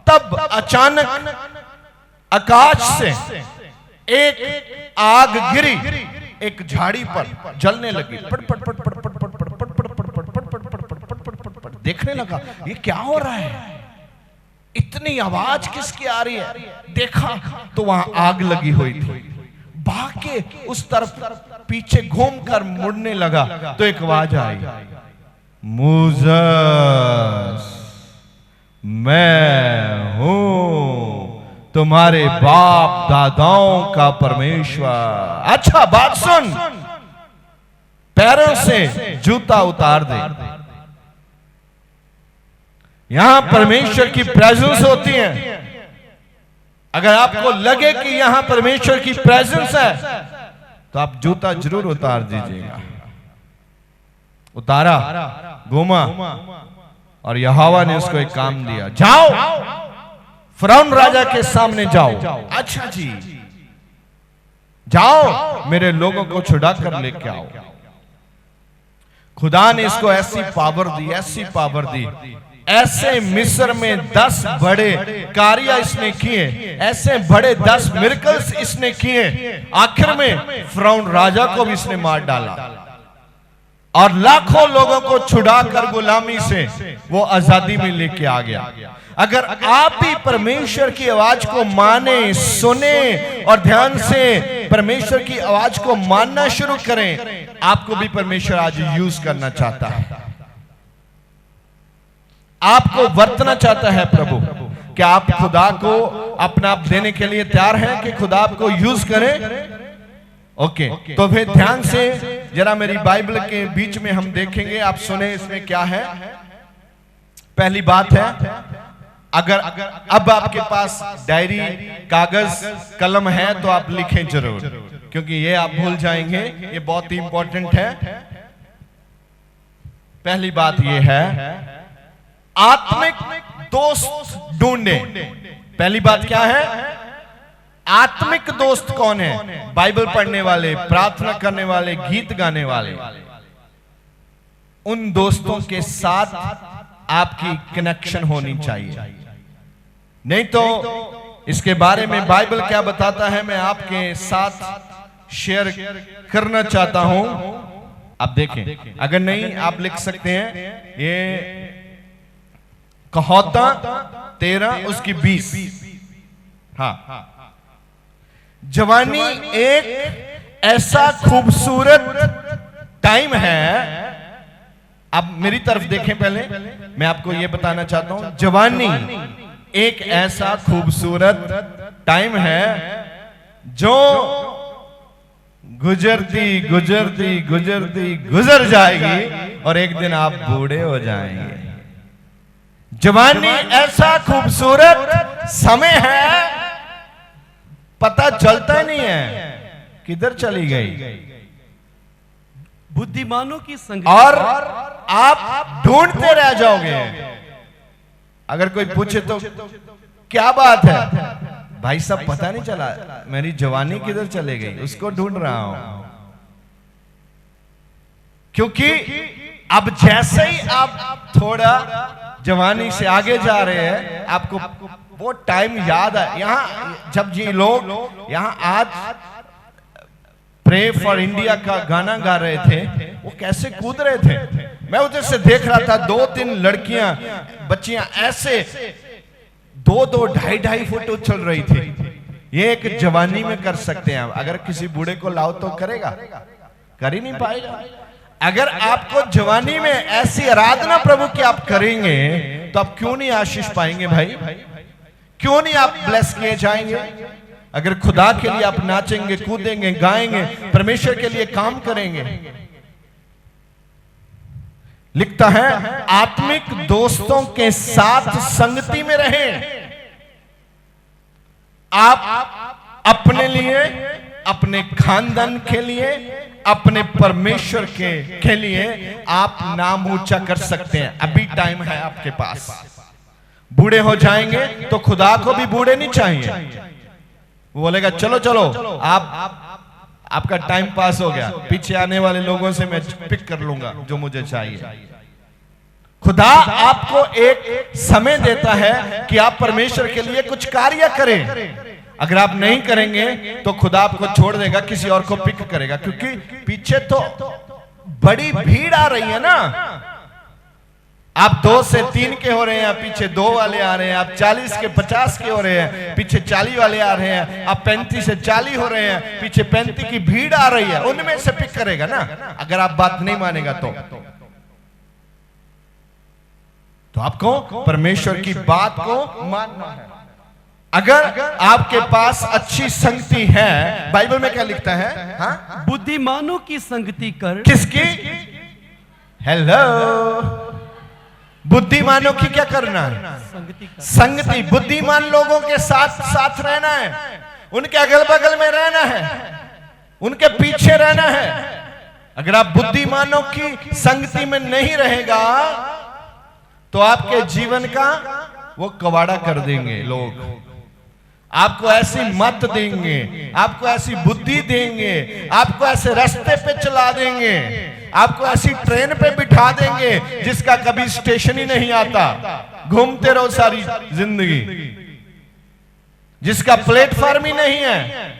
तब अचानक आकाश से एक आग गिरी, एक झाड़ी पर जलने लगी। पट पट पट पट पट पट पट पट पट पट पट पट पट पट पट। देखने लगा ये क्या हो रहा है, इतनी आवाज किसकी आ रही है? देखा तो वहां आग लगी हुई थी। भाग के उस तरफ पीछे घूमकर मुड़ने लगा तो एक आवाज आई, मोसेस मैं हूं तुम्हारे बाप दादाओं का परमेश्वर। अच्छा बात सुन, पैरों से जूता उतार दे। यहां परमेश्वर की प्रेजेंस होती है। अगर आपको लगे कि यहां परमेश्वर की प्रेजेंस है तो आप जूता जरूर उतार दीजिएगा। उतारा, घूमा, और यहोवा ने उसको एक काम दिया, जाओ फिरौन राजा के सामने जाओ। अच्छा जी, जाओ मेरे लोगों को छुड़ा कर लेके आओ। खुदा ने इसको ऐसी पावर दी, ऐसी पावर दी, ऐसे मिस्र में 10 बड़े कार्य इसने किए, ऐसे बड़े 10 मिरेकल्स इसने किए। आखिर में फिरौन राजा को भी इसने मार डाला और लाखों लोगों को छुड़ाकर गुलामी से वो आजादी में लेके आ गया। अगर आप भी परमेश्वर की आवाज को माने, सुने और ध्यान से परमेश्वर की आवाज को मानना शुरू करें, आपको भी परमेश्वर आज यूज करना चाहता है। आपको वर्तना चाहता है प्रभु। क्या आप खुदा को अपना आप देने के लिए तैयार हैं कि खुदा आपको यूज करे? ओके, तो फिर ध्यान से जरा मेरी बाइबल के बीच में हम देखेंगे, आप सुने इसमें क्या है। पहली बात है, अगर अब आपके पास डायरी, कागज, कलम है तो आप लिखें जरूर, क्योंकि ये आप भूल जाएंगे, ये बहुत ही इंपॉर्टेंट है। पहली बात ये है, आत्मिक दोस्त ढूंढे। पहली बात क्या है? आत्मिक दोस्त कौन है? बाइबल पढ़ने वाले, प्रार्थना करने वाले, गीत गाने वाले। उन दोस्तों के साथ आपकी कनेक्शन होनी चाहिए। नहीं तो इसके बारे में बाइबल क्या बताता है, मैं आपके साथ शेयर करना चाहता हूं। आप देखें, अगर नहीं आप लिख सकते हैं, ये कहोता 13 उसकी 20। हाँ, जवानी एक ऐसा खूबसूरत टाइम है। अब मेरी तरफ देखें, पहले मैं आपको यह बताना चाहता हूं, जवानी एक ऐसा खूबसूरत टाइम है जो गुजरती गुजरती गुजरती गुजर जाएगी और एक दिन आप बूढ़े हो जाएंगे। जवानी ऐसा खूबसूरत समय है, पता चलता नहीं है किधर चली गई। बुद्धिमानों की संगति और आप ढूंढते रह जाओगे। अगर कोई पूछे तो क्या बात है भाई साहब, पता नहीं चला मेरी जवानी किधर चले गई, उसको ढूंढ रहा हूं। क्योंकि अब जैसे ही आप थोड़ा जवानी से आगे जा रहे हैं, आपको वो टाइम याद है। यहां जब ये लोग यहां आज प्रे फॉर इंडिया का गाना गा रहे थे, वो कैसे कूद रहे थे। मैं उधर से देख रहा था, 2-3 लड़कियां, बच्चियां ऐसे 2-2, 2.5 फुट उछल रही थी। ये एक जवानी में कर सकते हैं। अगर किसी बूढ़े को लाओ तो करेगा? कर ही नहीं पाएगा। अगर आपको जवानी में ऐसी आराधना प्रभु की आप करेंगे तो आप क्यों नहीं आशीष पाएंगे भाई? क्यों नहीं आप ब्लेस किए जाएंगे? अगर खुदा के लिए आप नाचेंगे, कूदेंगे, गाएंगे, परमेश्वर के लिए काम करेंगे। लिखता है, आत्मिक दोस्तों के साथ संगति में रहें। आप अपने लिए, अपने खानदान के लिए, अपने परमेश्वर के लिए आप नाम ऊंचा कर सकते हैं। अभी टाइम है आपके पास। बूढ़े हो जाएंगे तो खुदा को भी बूढ़े नहीं चाहिए। वो बोलेगा चलो चलो, आपका टाइम पास हो गया, पीछे आने वाले लोगों से मैं पिक कर लूंगा जो मुझे चाहिए। खुदा आपको एक समय देता है कि आप परमेश्वर के लिए कुछ कार्य करें। अगर आप नहीं करेंगे तो खुदा आपको छोड़ देगा, किसी और को पिक करेगा। क्योंकि पीछे तो बड़ी भीड़ आ रही है ना। आप 2 से 3 के हो रहे हैं, पीछे 2 वाले आ रहे हैं। आप 40 के 50 के हो रहे हैं, पीछे 40 वाले आ रहे हैं। आप 35 से 40 हो रहे हैं, पीछे 35 की भीड़ आ रही है। उनमें से पिक करेगा ना, अगर आप बात नहीं मानेगा तो आपको परमेश्वर की बात को मानना है। अगर आपके पास अच्छी संगति है, बाइबल में क्या लिखता है? हाँ? बुद्धिमानों की संगति कर। किसकी? हेलो, बुद्धिमानों की क्या करना है? संगति। बुद्धिमान लोगों के साथ साथ रहना है, उनके अगल बगल में रहना है, उनके पीछे रहना है। अगर आप बुद्धिमानों की संगति में नहीं रहेगा तो आपके जीवन का वो कवाड़ा कर देंगे लोग। आपको ऐसी मत देंगे, आपको ऐसी बुद्धि देंगे, आपको ऐसे रास्ते पे चला देंगे, आपको ऐसी ट्रेन पे बिठा देंगे जिसका कभी स्टेशन ही नहीं आता, घूमते रहो सारी जिंदगी, जिसका प्लेटफॉर्म ही नहीं है।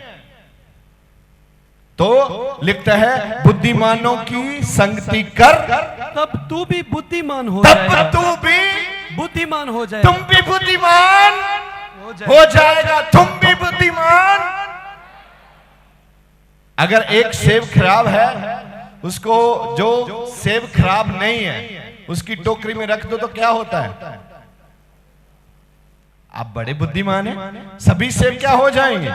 तो लिखता है बुद्धिमानों की संगति कर, तब तू भी बुद्धिमान हो जाएगा। तब तू भी बुद्धिमान हो जाएगा। तुम भी बुद्धिमान हो जाएगा। तुम भी बुद्धिमान। अगर एक सेब खराब है, उसको जो सेब खराब नहीं है उसकी टोकरी में रख दो तो क्या होता है? आप बड़े बुद्धिमान हैं, सभी सेब क्या हो जाएंगे?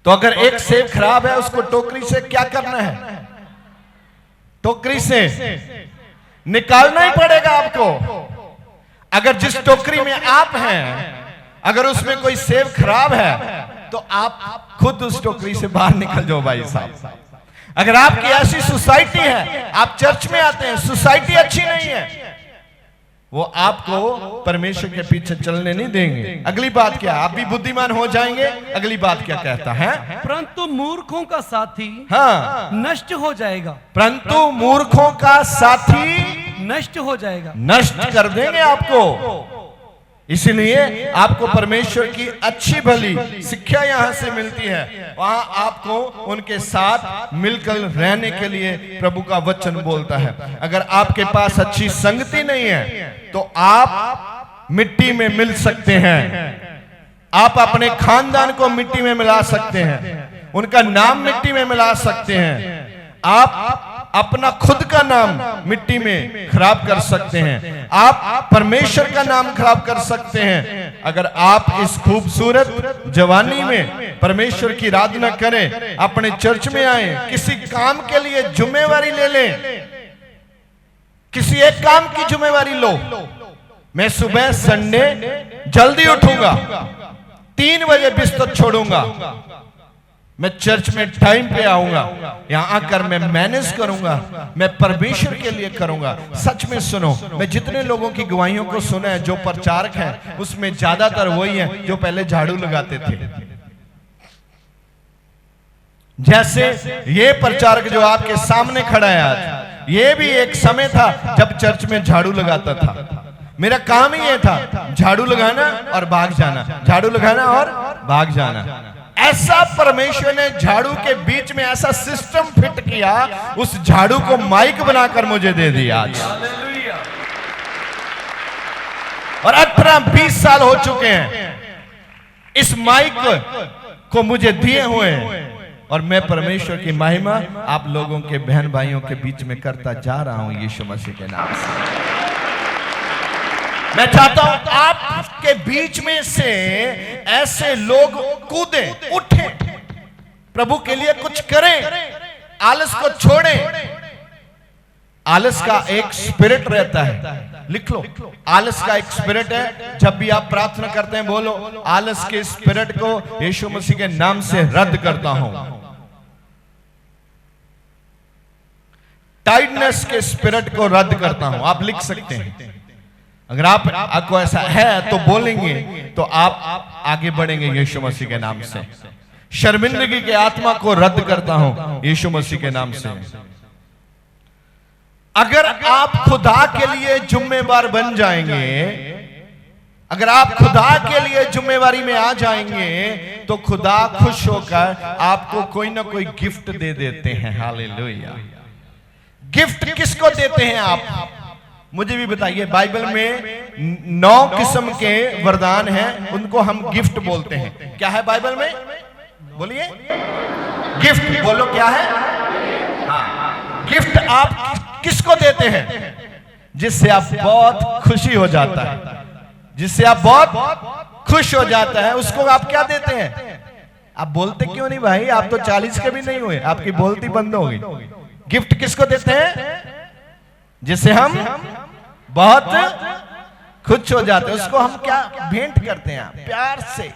तो अगर एक सेब खराब है, उसको टोकरी से क्या करना है? टोकरी से निकालना ही पड़ेगा आपको। अगर जिस टोकरी में आप हैं, अगर उसमें कोई सेब खराब है तो आप खुद उस टोकरी से बाहर निकल जाओ भाई साहब। अगर आपकी ऐसी सोसाइटी है, आप चर्च में आते हैं, सोसाइटी अच्छी नहीं है, वो आपको परमेश्वर के पीछे चलने नहीं देंगे। अगली बात क्या? आप भी बुद्धिमान हो जाएंगे। अगली बात क्या कहता है? परंतु मूर्खों का साथी हाँ नष्ट हो जाएगा। परंतु मूर्खों का साथी नष्ट हो जाएगा। नष्ट कर देंगे आपको। इसलिए आपको परमेश्वर की अच्छी भली शिक्षा यहां से मिलती है, वहां आपको उनके साथ मिलकर रहने के लिए प्रभु का वचन बोलता है। अगर आपके पास अच्छी संगति नहीं है तो आप मिट्टी में मिल सकते हैं, आप अपने खानदान को मिट्टी में मिला सकते हैं, उनका नाम मिट्टी में मिला सकते हैं, आप अपना खुद का नाम मिट्टी में खराब कर सकते हैं, आप परमेश्वर का नाम खराब कर सकते हैं। अगर आप इस खूबसूरत जवानी में परमेश्वर की आराधना करें, अपने चर्च में आए, किसी काम के लिए जिम्मेवारी ले लें, किसी एक काम की जिम्मेवारी लो। मैं सुबह संडे जल्दी उठूंगा, 3 बजे बिस्तर छोड़ूंगा, मैं चर्च में टाइम पे आऊंगा, यहां आकर मैं मैनेज करूंगा, मैं परमेश्वर के लिए करूंगा। सच में सुनो, मैं जितने लोगों की गवाहियों को सुना है, जो प्रचारक हैं, उसमें ज्यादातर वही हैं जो पहले झाड़ू लगाते थे। जैसे ये प्रचारक जो आपके सामने खड़ा है आज, ये भी एक समय था जब चर्च में झाड़ू लगाता था। मेरा काम ही ये था, झाड़ू लगाना और भाग जाना, झाड़ू लगाना और भाग जाना। ऐसा परमेश्वर ने झाड़ू के बीच में ऐसा सिस्टम फिट किया, उस झाड़ू को माइक बनाकर मुझे दे दिया आज। और 18-20 साल हो चुके हैं इस माइक को मुझे दिए हुए हैं, और मैं परमेश्वर की महिमा आप लोगों के बहन भाइयों के बीच में करता जा रहा हूं यीशु मसीह के नाम से। मैं चाहता हूं आपके बीच में से ऐसे लोग कूदें, उठें, प्रभु के लिए कुछ करें, आलस को छोड़ें। आलस का एक स्पिरिट रहता है, लिख लो, आलस का एक स्पिरिट है। जब भी आप प्रार्थना करते हैं बोलो, आलस के स्पिरिट को यीशु मसीह के नाम से रद्द करता हूं। टाइटनेस के स्पिरिट को रद्द करता हूं। आप लिख सकते हैं, अगर आपको ऐसा है तो बोलेंगे तो आप आगे बढ़ेंगे यीशु मसीह के नाम से। शर्मिंदगी के आत्मा को रद्द करता हूं यीशु मसीह के नाम से। अगर आप खुदा के लिए जिम्मेवार बन जाएंगे, अगर आप खुदा के लिए जिम्मेवारी में आ जाएंगे तो खुदा खुश होकर आपको कोई ना कोई गिफ्ट दे देते हैं। हालेलुया। गिफ्ट किसको देते हैं आप? मुझे भी बताइए, बाइबल में 9 किस्म के वरदान हैं, उनको हम गिफ्ट बोलते हैं। क्या है बाइबल में? बोलिए, गिफ्ट बोलो, क्या है? हाँ, गिफ्ट आप किसको देते हैं? जिससे आप बहुत खुशी हो जाता है, जिससे आप बहुत खुश हो जाता है, उसको आप क्या देते हैं? आप बोलते क्यों नहीं भाई? आप तो 40 के भी नहीं हुए, आपकी बोलती बंद हो गई। गिफ्ट किसको देते हैं? जिससे हम बहुत खुश हो जाते हैं, उसको हम क्या भेंट करते हैं? प्यार से।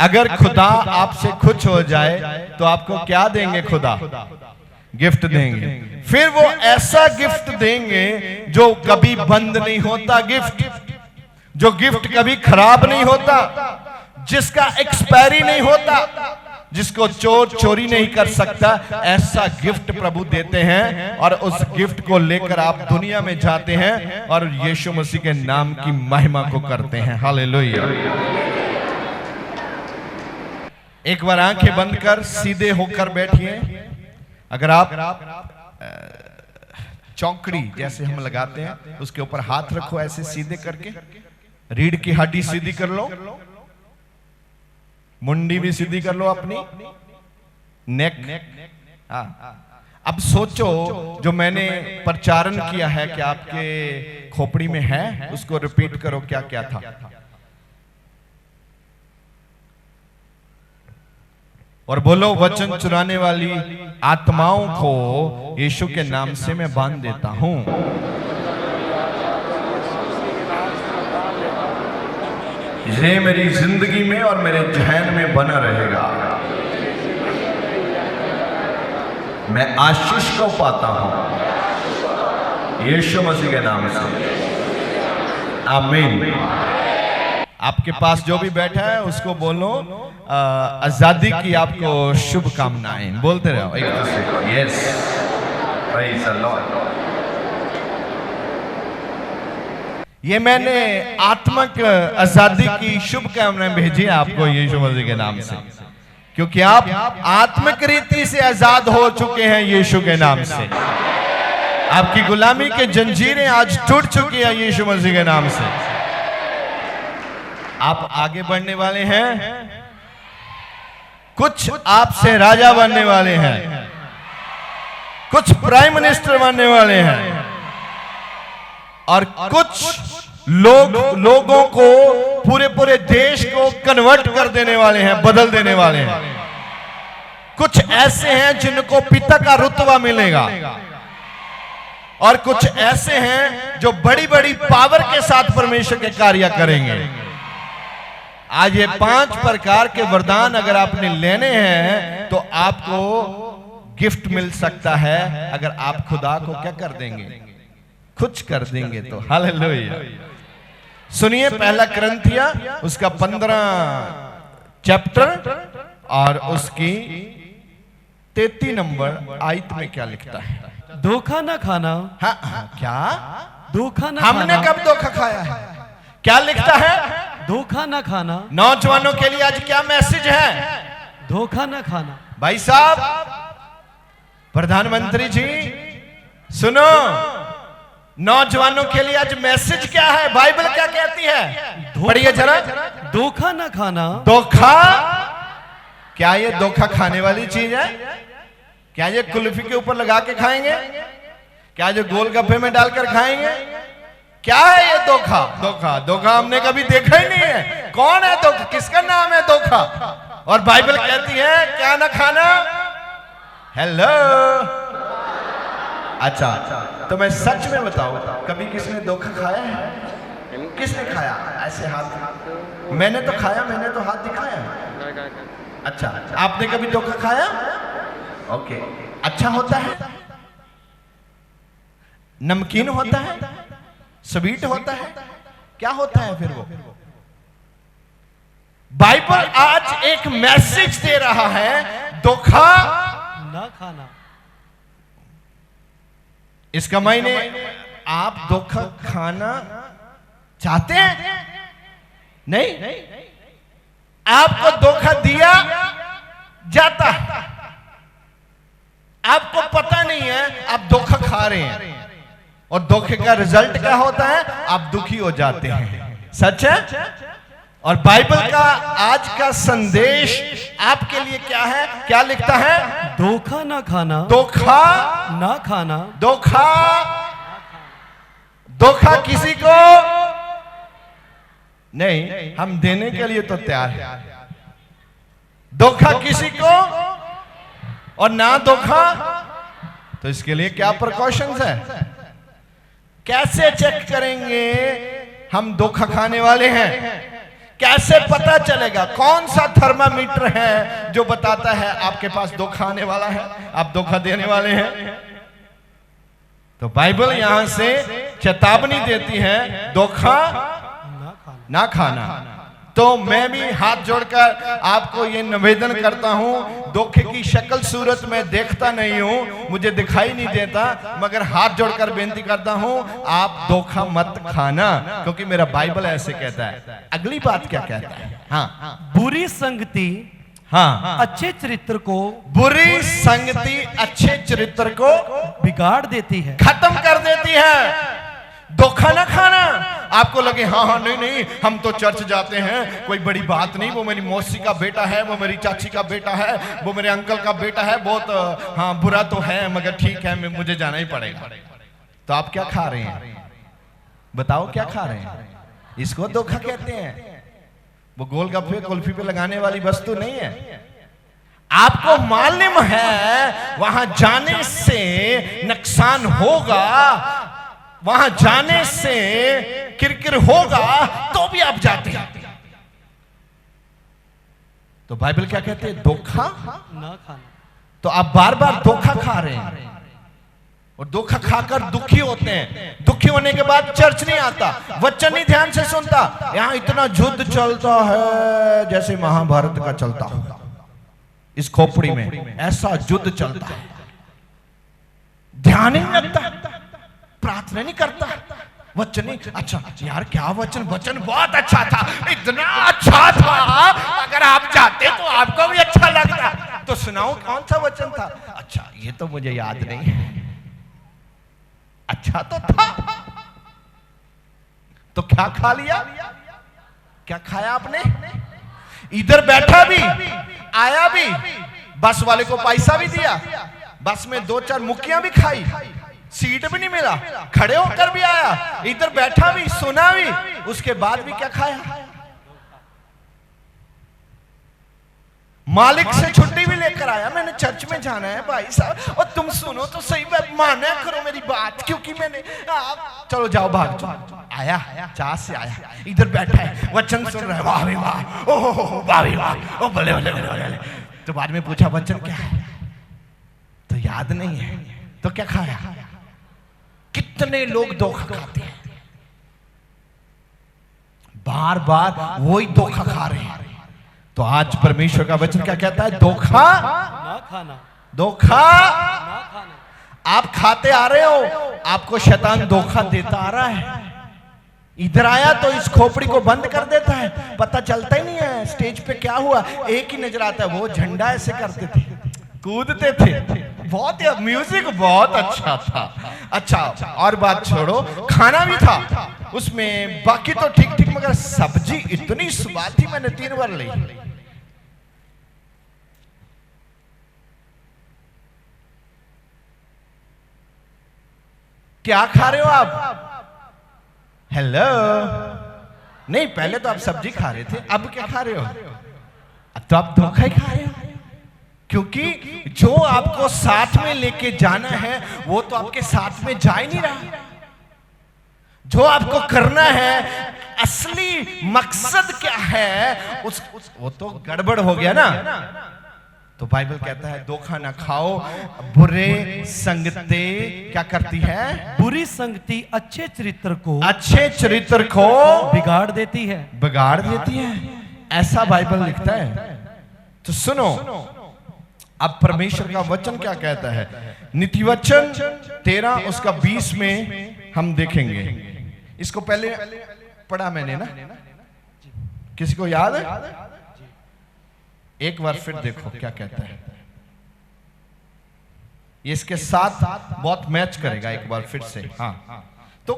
अगर खुदा आपसे खुश हो जाए तो आपको क्या देंगे? खुदा गिफ्ट देंगे। फिर वो ऐसा गिफ्ट देंगे जो कभी बंद नहीं होता, गिफ्ट जो गिफ्ट कभी खराब नहीं होता, जिसका एक्सपायरी नहीं होता, जिसको चोर चोरी नहीं कर सकता, ऐसा गिफ्ट प्रभु देते हैं। और उस गिफ्ट को लेकर आप दुनिया में जाते हैं और यीशु मसीह के नाम की महिमा को करते हैं। हालेलुया। एक बार आंखें बंद कर सीधे होकर बैठिए। अगर आप चौकड़ी जैसे हम लगाते हैं उसके ऊपर हाथ रखो, ऐसे सीधे करके, रीढ़ की हड्डी सीधी कर लो, मुंडी भी सीधी कर लो अपनी, नेक। अब सोचो, जो मैंने प्रचारण किया है कि आपके खोपड़ी में है, उसको रिपीट करो, क्या क्या था? और बोलो, वचन चुराने वाली आत्माओं को यीशु के नाम से मैं बांध देता हूं। ये मेरी जिंदगी में और मेरे जहन में बना रहेगा। मैं आशीष को पाता हूं यीशु मसीह के नाम से। आमीन। आपके पास जो भी बैठा है उसको बोलो, आजादी की आपको शुभकामनाएं। बोलते रहो एक दूसरे को। Yes, praise the Lord. ये मैंने आत्मिक आजादी की शुभकामनाएं भेजी आपको यीशु मसीह के नाम से, क्योंकि आप आत्मिक रीति से आजाद हो चुके हैं यीशु के नाम से। आपकी गुलामी के जंजीरें आज टूट चुकी है यीशु मसीह के नाम से। आप आगे बढ़ने वाले हैं, कुछ आपसे राजा बनने वाले हैं, कुछ प्राइम मिनिस्टर बनने वाले हैं, और कुछ लोगों को, पूरे देश को कन्वर्ट कर देने वाले हैं, बदल देने वाले हैं। कुछ ऐसे हैं जिनको पिता का रुतबा मिलेगा, और कुछ ऐसे हैं जो बड़ी बड़ी पावर के साथ परमेश्वर के कार्य करेंगे। आज ये 5 प्रकार के वरदान अगर आपने लेने हैं तो आपको गिफ्ट मिल सकता है, अगर आप खुदा को क्या कर देंगे? कुछ कर देंगे तो। हालेलुया। सुनिए, पहला कुरिन्थिया उसका 15 चैप्टर और उसकी 33 नंबर आयत में क्या लिखता है? धोखा ना खाना। हाँ, क्या धोखा ना हमने खाना। कब धोखा खाया है? क्या लिखता है? धोखा ना खाना। नौजवानों के लिए आज क्या मैसेज है? धोखा ना खाना। भाई साहब, प्रधानमंत्री जी सुनो, नौजवानों के लिए आज मैसेज क्या है? बाइबल क्या कहती है? पढ़िए जरा। धोखा ना खाना। धोखा? क्या ये धोखा खाने वाली चीज है? क्या ये कुल्फी के ऊपर लगा के खाएंगे? क्या जो गोलगप्पे में डालकर खाएंगे? क्या है ये धोखा? धोखा हमने कभी देखा ही नहीं है। कौन है धोखा? किसका नाम है धोखा? और बाइबल कहती है क्या ना खाना? हेलो। अच्छा, तो मैं सच में बताऊं, कभी किसने धोखा खाया है? किसने खाया? ऐसे हाथ। मैंने तो खाया, मैंने तो हाथ दिखाया। अच्छा, आपने कभी धोखा खाया? ओके। अच्छा होता है? नमकीन होता है? स्वीट होता है? क्या होता है फिर वो? बाइबल आज एक मैसेज दे रहा है, धोखा ना खाना। इसका मायने आप धोखा खाना चाहते हैं? नहीं, आपको धोखा दिया जाता है, आपको पता नहीं है आप धोखा खा रहे हैं। और धोखे का रिजल्ट क्या होता है? आप दुखी हो जाते हैं। सच है? और बाइबल का आज का संदेश आपके लिए क्या है? क्या लिखता है? धोखा ना खाना, धोखा ना खाना, धोखा, धोखा किसी को नहीं, हम देने के लिए तो तैयार है। धोखा किसी को और ना धोखा, तो इसके लिए क्या प्रिकॉशंस है? कैसे चेक करेंगे हम धोखा खाने वाले हैं? कैसे पता चलेगा? कौन सा थर्मामीटर है जो बताता है आपके पास धोखा आने वाला है, आप धोखा देने वाले हैं? तो बाइबल यहां से चेतावनी देती है, धोखा ना खाना। तो मैं भी हाथ जोड़कर आपको ये निवेदन करता हूं, धोखे की शक्ल सूरत में देखता नहीं हूं, मुझे दिखाई नहीं देता, मगर हाथ जोड़कर बेनती करता हूं, आप धोखा मत खाना, क्योंकि मेरा बाइबल ऐसे कहता है। अगली बात क्या कहता है? हाँ, बुरी संगति हाँ, अच्छे चरित्र को, बुरी संगति अच्छे चरित्र को बिगाड़ देती है, खत्म कर देती है। धोखा ना खाना। आपको लगे हाँ हाँ नहीं नहीं, हम तो चर्च जाते हैं, कोई बड़ी बात नहीं, वो मेरी मौसी का बेटा है, वो मेरी चाची का बेटा है, वो मेरे अंकल का बेटा है, बहुत हाँ बुरा तो है मगर ठीक है, मुझे जाना ही पड़ेगा। तो आप क्या खा रहे हैं? बताओ क्या खा रहे हैं? इसको धोखा कहते हैं। वो गोलगप्पे कुल्फी पे लगाने वाली वस्तु नहीं है। आपको मालूम है वहां जाने से नुकसान होगा, वहां जाने से किरकिर होगा, तो भी आप जाते हैं। तो बाइबल क्या कहते हैं? धोखा ना खाना। तो आप बार बार धोखा खा रहे हैं और धोखा खाकर दुखी होते हैं। दुखी होने के बाद चर्च नहीं आता, वचन नहीं ध्यान से सुनता। यहां इतना युद्ध चलता है जैसे महाभारत का चलता होगा। इस खोपड़ी में ऐसा युद्ध चलता है, ध्यान नहीं लगता, प्रार्थना नहीं करता, वचन नहीं। अच्छा यार क्या वचन, वचन बहुत अच्छा था, इतना अच्छा था, अगर आप जाते तो आपको भी अच्छा लगता। तो सुनाओ कौन सा वचन था? अच्छा ये तो मुझे याद नहीं है। अच्छा तो था, तो क्या खा लिया? क्या खाया आपने? इधर बैठा भी, आया भी, बस वाले को पैसा भी दिया, बस में 2-4 मुक्कियां भी खाई, सीट भी नहीं मिला, खड़े होकर भी आया, इधर बैठा भी, सुना भी, उसके बाद भी क्या खाया? मालिक से छुट्टी भी लेकर आया, मैंने चर्च में जाना है भाई साहब, और तुम सुनो तो सही, माना करो मेरी बात, क्योंकि मैंने चलो जाओ भाग जाओ। आया, चाह से आया, इधर बैठा है, वचन सुन रहा है, वाह भी वाह, ओह वाह भी वाह, ओ भले भले भले। तो बाद में पूछा वचन क्या है? तो याद नहीं है। तो क्या खाया? कितने लोग धोखा खाते हैं, बार बार वही धोखा खा रहे हैं। तो आज परमेश्वर का वचन क्या कहता है? धोखा ना खाना, धोखा ना खाना। आप खाते आ रहे हो, आपको शैतान धोखा देता आ रहा है। इधर आया तो इस खोपड़ी को बंद कर देता है, पता चलता ही नहीं है स्टेज पे क्या हुआ, एक ही नजर आता है, वो झंडा ऐसे करते थे, कूदते थे, बहुत म्यूजिक बहुत अच्छा था। अच्छा और बात छोड़ो, खाना भी था उसमें, बाकी तो ठीक ठीक, मगर सब्जी इतनी स्वाद थी, मैंने 3 बार ली। क्या खा रहे हो आप? हेलो, नहीं पहले तो आप सब्जी खा रहे थे, अब क्या खा रहे हो? तो आप धोखा ही खा रहे हो, क्योंकि जो आपको साथ में लेके जाना है वो तो आपके साथ में जा ही नहीं रहा। जो आपको करना है, असली मकसद क्या है, वो तो गड़बड़ हो गया ना। तो बाइबल कहता है धोखा ना खाओ, बुरे संगति क्या करती है? बुरी संगति अच्छे चरित्र को, अच्छे चरित्र को बिगाड़ देती है, बिगाड़ देती है, ऐसा बाइबल लिखता है। तो सुनो, अब परमेश्वर का वचन क्या कहता है? नीति वचन 13 उसका 20 में हम देखेंगे। इसको पहले पढ़ा मैंने ना, किसी को याद है? एक बार फिर देखो क्या कहता है। ये इसके साथ बहुत मैच करेगा एक बार फिर से। हाँ, तो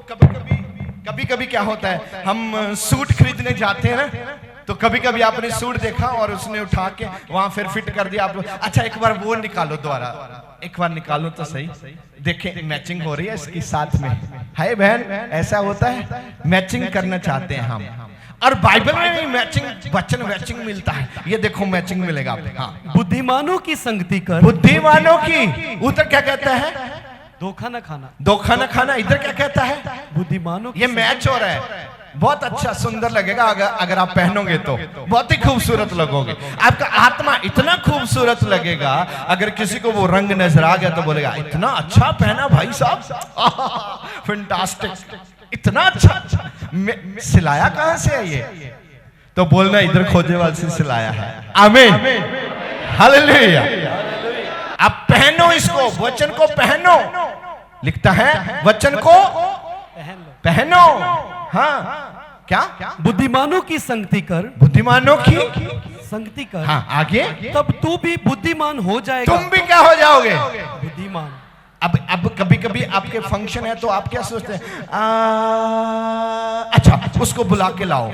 कभी कभी क्या होता है, हम सूट खरीदने जाते हैं ना, तो कभी कभी आपने सूट देखा और उसने उठा के वहां फिर फिट कर दिया आप लोग, अच्छा एक बार वो निकालो दोबारा, एक बार निकालो तो सही, देखें मैचिंग हो रही है इसकी साथ में। हाय बहन, ऐसा होता है, मैचिंग करना चाहते हैं हम, और बाइबल में भी मैचिंग वचन मैचिंग मिलता है। ये देखो मैचिंग मिलेगा आपको। हाँ, बुद्धिमानों की संगति कर, बुद्धिमानों की, उधर क्या कहता है, धोखा न खाना। धोखा न खाना, इधर क्या कहता है, बुद्धिमानों की ये मैच हो रहा है। बहुत अच्छा सुंदर लगेगा अगर आप पहनोगे तो बहुत ही खूबसूरत लगोगे, आपका आत्मा इतना खूबसूरत लगेगा। अगर किसी को वो रंग नजर आ गया तो बोलेगा इतना अच्छा पहना भाई साहब, फैंटास्टिक, इतना अच्छा, सिलाया कहां से है ये, तो बोलना इधर खोजेवाल से सिलाया है। आमीन, हालेलुया। आप पहनो इसको, वचन को पहनो, लिखता है वचन को पहन लो। पहनो। हाँ, क्या, बुद्धिमानों की संगति कर, बुद्धिमानों की संगति कर। हाँ, आगे, तब तू भी बुद्धिमान हो जाएगा। तुम भी क्या हो जाओगे, बुद्धिमान। अब कभी कभी आपके फंक्शन है तो आप क्या सोचते हैं, अच्छा उसको बुला के लाओ,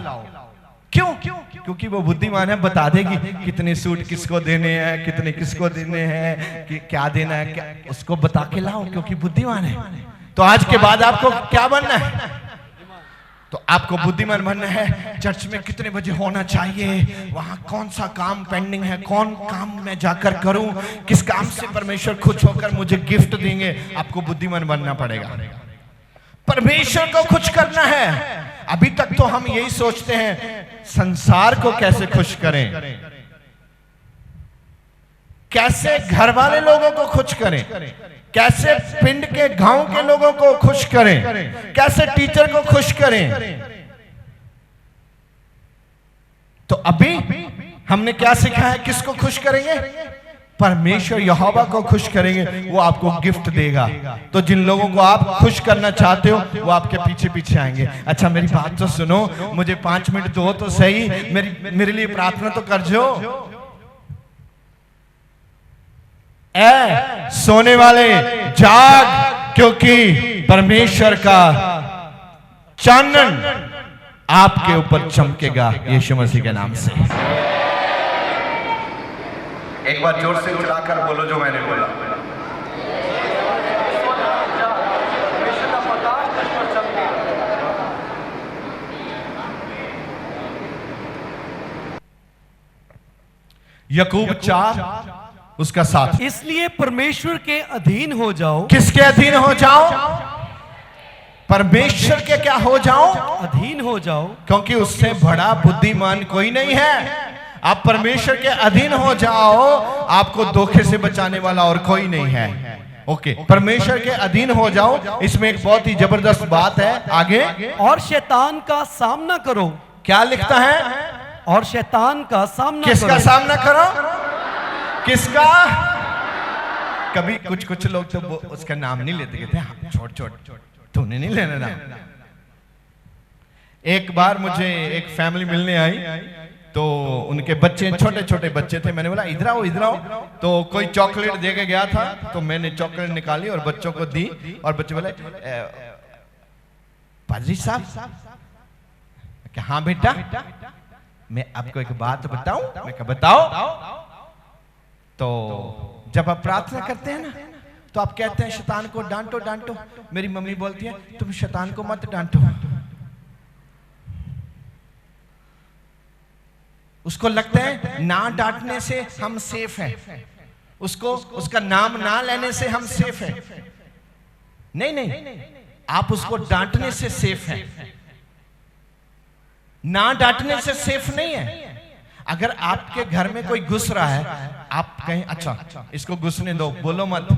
क्यों, क्योंकि वो बुद्धिमान है, बता देगी कितने सूट किसको देने हैं, कितने किसको देने हैं, कि क्या देना है, क्या, उसको बता के लाओ, क्योंकि बुद्धिमान है। तो आज के बाद आपको क्या बनना है, तो आपको बुद्धिमान बनना है। चर्च में कितने बजे होना चाहिए, वहां कौन सा काम पेंडिंग है, कौन काम मैं जाकर करूं, किस काम से परमेश्वर खुश होकर मुझे गिफ्ट देंगे, आपको बुद्धिमान बनना पड़ेगा। परमेश्वर को खुश करना है। अभी तक तो हम यही सोचते हैं संसार को कैसे खुश करें, कैसे घर वाले लोगों को खुश करें, कैसे पिंड के गांव के लोगों को खुश करें, कैसे टीचर को खुश करें। तो अभी हमने क्या सीखा है, किसको खुश करेंगे, परमेश्वर यहोवा को खुश करेंगे, वो आपको गिफ्ट देगा। तो जिन लोगों को आप खुश करना चाहते हो वो आपके पीछे पीछे आएंगे। अच्छा मेरी बात तो सुनो, मुझे 5 मिनट दो तो सही, मेरे लिए प्रार्थना तो कर जो। सोने वाले जाग, क्योंकि परमेश्वर का चानन आपके ऊपर चमकेगा यीशु मसीह के नाम से। एक बार जोर से चिल्लाकर बोलो जो मैंने बोला। याकूब 4 उसका 7। इसलिए परमेश्वर के अधीन हो जाओ। किसके अधीन हो जाओ, परमेश्वर के क्या हो जाओ, अधीन हो जाओ, क्योंकि उससे बड़ा बुद्धिमान कोई नहीं है। आप परमेश्वर के अधीन हो जाओ, आपको धोखे से बचाने वाला और कोई नहीं है। ओके, परमेश्वर के अधीन हो जाओ। इसमें एक बहुत ही जबरदस्त बात है आगे, और शैतान का सामना करो। क्या लिखता है, और शैतान का सामना किसका करो। सामना करो, किसका। कभी कुछ लोग तो उसका नाम नहीं लेते, कहते हैं छोड़ तूने नहीं लेना नाम। एक बार मुझे एक फैमिली मिलने आई, तो उनके बच्चे छोटे छोटे बच्चे थे। मैंने बोला इधर आओ इधर आओ, तो कोई चॉकलेट दे के गया था, तो मैंने चॉकलेट निकाली और बच्चों को दी, और बच्चे बोले पादरी साहब, हाँ बेटा मैं आपको एक बात बताऊं। मैं कहा बताओ। तो जब आप प्रार्थना करते हैं ना, तो आप कहते हैं शैतान को डांटो डांटो। मेरी मम्मी बोलती है तुम शैतान को मत डांटो, उसको लगता है ना डांटने से हम सेफ हैं, उसको उसका नाम ना लेने से हम सेफ हैं। नहीं, आप उसको डांटने से सेफ हैं, ना डांटने से सेफ नहीं है। अगर आपके घर में कोई घुस रहा है, आप कहें अच्छा इसको घुसने दो, बोलो मत,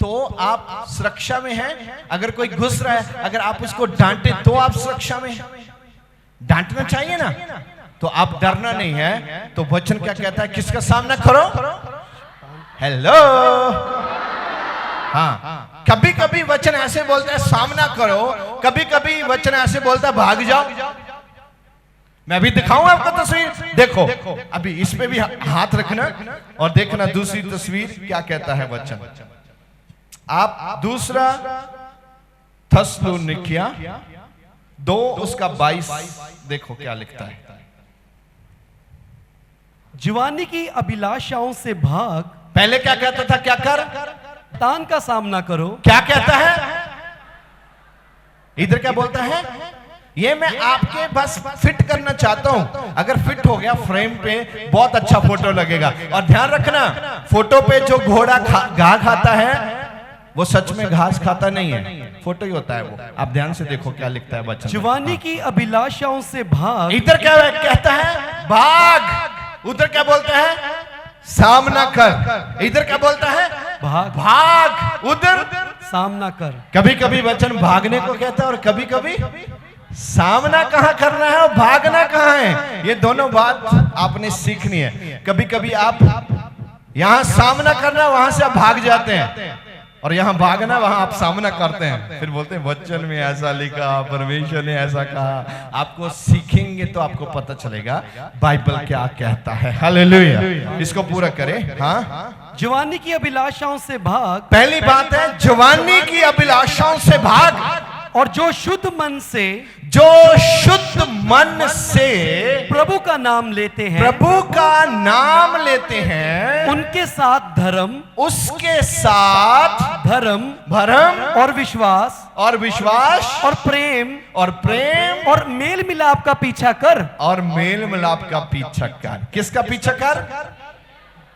तो आप सुरक्षा में हैं। अगर कोई घुस रहा है, अगर आप उसको डांटे तो आप सुरक्षा में हैं। डांटना चाहिए ना, तो आप डरना नहीं है। तो वचन क्या कहता है, किसका सामना करो, हेलो। हाँ, कभी कभी वचन ऐसे बोलता है सामना करो, कभी कभी वचन ऐसे बोलता है भाग जाओ। मैं अभी दिखाऊं आपको तस्वीर, देखो अभी इस पे भी हाथ रखना और देखना दूसरी तस्वीर क्या कहता है वचन। आप दूसरा थस्सलुनीकिया 2 उसका 22 देखो क्या लिखता है। जवानी की अभिलाषाओं से भाग, पहले क्या कहता था, क्या कर, तान का सामना करो। क्या कहता है, इधर क्या बोलता है, ये मैं आपके बस फिट करना चाहता हूं। अगर फिट हो गया फ्रेम पे बहुत अच्छा फोटो लगेगा। और ध्यान रखना, फोटो पे जो घोड़ा घास खाता है वो सच में घास खाता नहीं है, फोटो ही होता है वो। आप ध्यान से देखो क्या लिखता है बच्चा। जवानी की अभिलाषाओं से भाग, इधर क्या कहता है, भाग। उधर क्या बोलता है, सामना कर। इधर क्या बोलता है, भाग। भाग। उधर सामना कर। कभी कभी वचन भागने को कहता है और कभी कभी सामना कहां करना है और भागना कहां है। ये दोनों बात आपने सीखनी है। कभी कभी आप यहां सामना करना, वहां से आप भाग जाते हैं, और यहां भागना, वहां आप सामना करते हैं। फिर बोलते हैं वचन में ऐसा लिखा, परमेश्वर ने ऐसा कहा। आपको सीखेंगे तो आपको पता चलेगा बाइबल क्या कहता है। हालेलुया। इसको पूरा करें। हाँ, जवानी की अभिलाषाओं से भाग, पहली बात है जवानी की अभिलाषाओं से भाग। और जो शुद्ध मन से, जो शुद्ध मन से प्रभु का नाम लेते हैं, प्रभु का नाम लेते हैं, उनके साथ धर्म, उसके साथ धर्म, भरम और विश्वास, और विश्वास, और प्रेम, और प्रेम, और मेल मिलाप का पीछा कर। और मेल मिलाप का पीछा कर। किसका पीछा कर,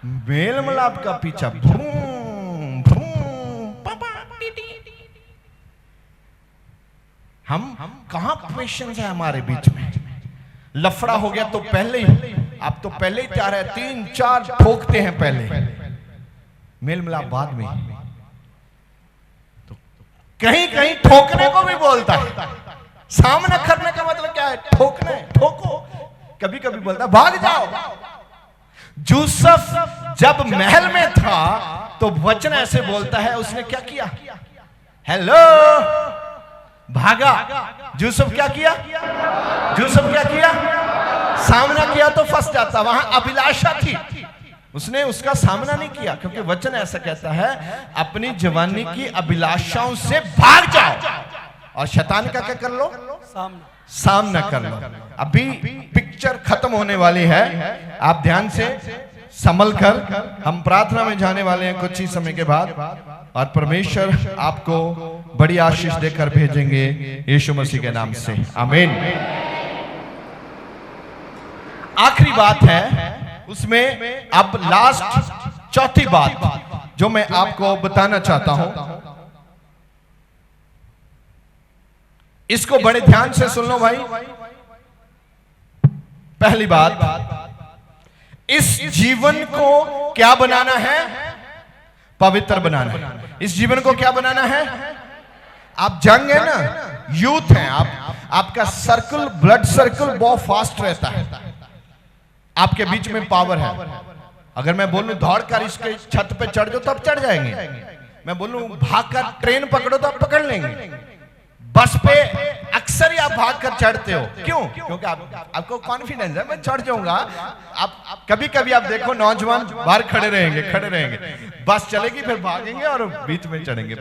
मेल मिलाप का पीछा। भूम भूम पापा टीटी। हम कहां पेशेंस है हमारे बीच में। लफड़ा हो गया तो पहले ही, आप तो पहले ही तैयार है, 3-4 ठोकते हैं पहले, मेल मिलाप बाद में। तो कहीं कहीं ठोकने को भी बोलता है। सामना करने का मतलब क्या है, ठोकना है, ठोको। कभी कभी बोलता है भाग जाओ। यूसुफ जब महल में था तो वचन ऐसे बोलता है, उसने क्या किया, हेलो, भागा। यूसुफ क्या किया, यूसुफ क्या किया, सामना किया तो फंस जाता। वहां अभिलाषा थी, उसने उसका सामना नहीं किया, क्योंकि वचन ऐसा कहता है अपनी जवानी की अभिलाषाओं से भाग जाओ और शैतान का क्या कर लो, सामना कर लो। अभी पिक्चर खत्म होने वाली है, आप ध्यान से संभल कर, हम प्रार्थना में जाने वाले हैं कुछ ही समय के बाद, और परमेश्वर आपको बड़ी आशीष देकर भेजेंगे यीशु मसीह के नाम से, आमीन। आखिरी बात है उसमें, अब लास्ट चौथी बात जो मैं आपको बताना चाहता हूं, इसको बड़े ध्यान से सुन लो भाई। पहली बात, इस जीवन को क्या बनाना है, पवित्र बनाना है। इस जीवन को क्या बनाना है, आप जंग है ना, यूथ है आप, आपका सर्कल, ब्लड सर्कल बहुत फास्ट रहता है, आपके बीच में पावर है। अगर मैं बोलूं दौड़कर इसके छत पे चढ़ जाओ तो आप चढ़ जाएंगे, मैं बोलूं भागकर ट्रेन पकड़ो तो आप पकड़ लेंगे। बस पे अक्सर ही आप भागकर चढ़ते हो, क्यों, क्योंकि आपको कॉन्फिडेंस है मैं चढ़ जाऊंगा। आप कभी कभी आप देखो नौजवान बाहर खड़े रहेंगे, बस चलेगी फिर भागेंगे और बीच में चढ़ेंगे।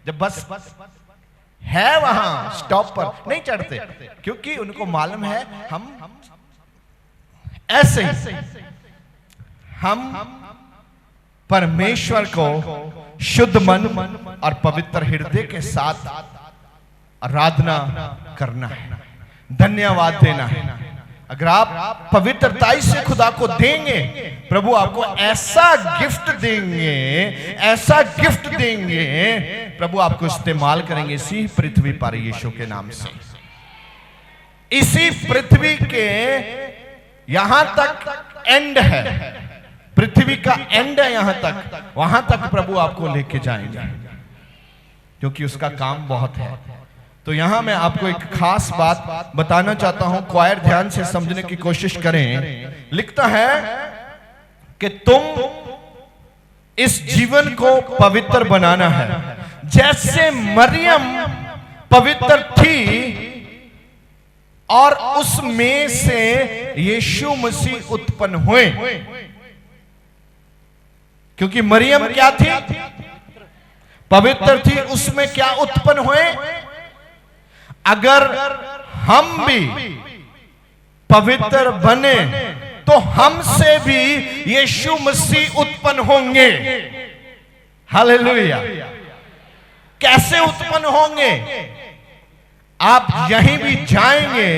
जब बस है वहां स्टॉप पर नहीं चढ़ते, क्योंकि उनको मालूम है हम ऐसे ही, हम परमेश्वर को शुद्ध मन और पवित्र हृदय के साथ आराधना करना है, धन्यवाद देना है। अगर आप पवित्रता से खुदा को देंगे, प्रभु आपको ऐसा गिफ्ट देंगे, ऐसा गिफ्ट देंगे, प्रभु आपको इस्तेमाल करेंगे इसी पृथ्वी पर यीशु के नाम से। इसी पृथ्वी के यहां तक एंड है, पृथ्वी का एंड है यहां तक, वहां तक प्रभु आपको लेके जाएंगे, क्योंकि उसका काम बहुत है। तो यहां मैं आपको एक खास बात बताना चाहता हूं, क्वायर ध्यान से समझने की कोशिश करें। लिखता है कि तुम इस जीवन को पवित्र बनाना है, जैसे मरियम पवित्र थी और उसमें से यीशु मसीह उत्पन्न हुए। क्योंकि मरियम क्या थी, पवित्र थी, उसमें क्या उत्पन्न हुए? अगर हम भी पवित्र बने तो हमसे भी यीशु मसीह उत्पन्न होंगे। हालेलुया। कैसे उत्पन्न होंगे? आप यहीं भी जाएंगे,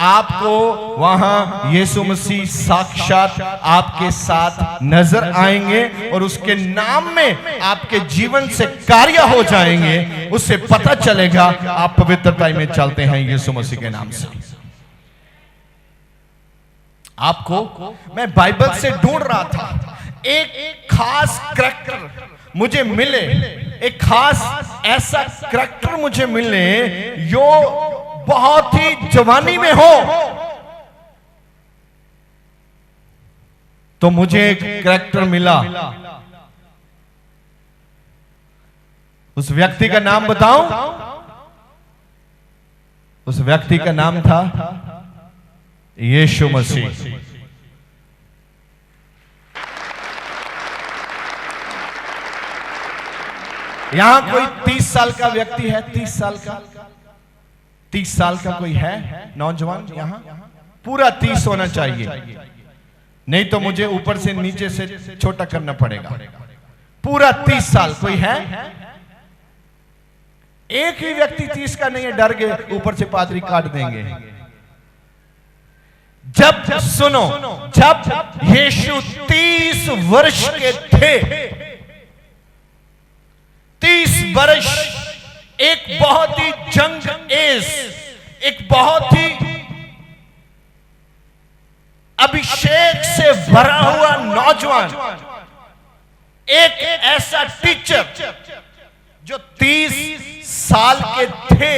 आपको वहां यीशु मसीह साक्षात आपके साथ नजर आएंगे और उसके नाम में आपके जीवन से कार्य हो जाएंगे। उससे पता चलेगा आप पवित्रता में चलते हैं यीशु मसीह के नाम से। आपको मैं बाइबल से ढूंढ रहा था, एक खास करैक्टर मुझे मिले, एक खास ऐसा करैक्टर मुझे मिले जो बहुत ही जवानी में हो। तो मुझे एक करैक्टर मिला। उस व्यक्ति का नाम बताऊं? उस व्यक्ति का नाम था यीशु मसीह। यहां कोई 30 साल का व्यक्ति है? 30 साल का? 30 साल का कोई है नौजवान यहां? पूरा 30 होना चाहिए, नहीं तो मुझे ऊपर से नीचे से छोटा करना पड़ेगा। पूरा 30 साल कोई है? एक ही व्यक्ति 30 का नहीं है, डर गए, ऊपर से पादरी काट देंगे। जब सुनो, जब यीशु 30 वर्ष के थे, 30 वर्ष एक बहुत ही जंग एज, एक बहुत ही अभिषेक से भरा हुआ नौजवान, एक ऐसा टीचर जो 30 साल के थे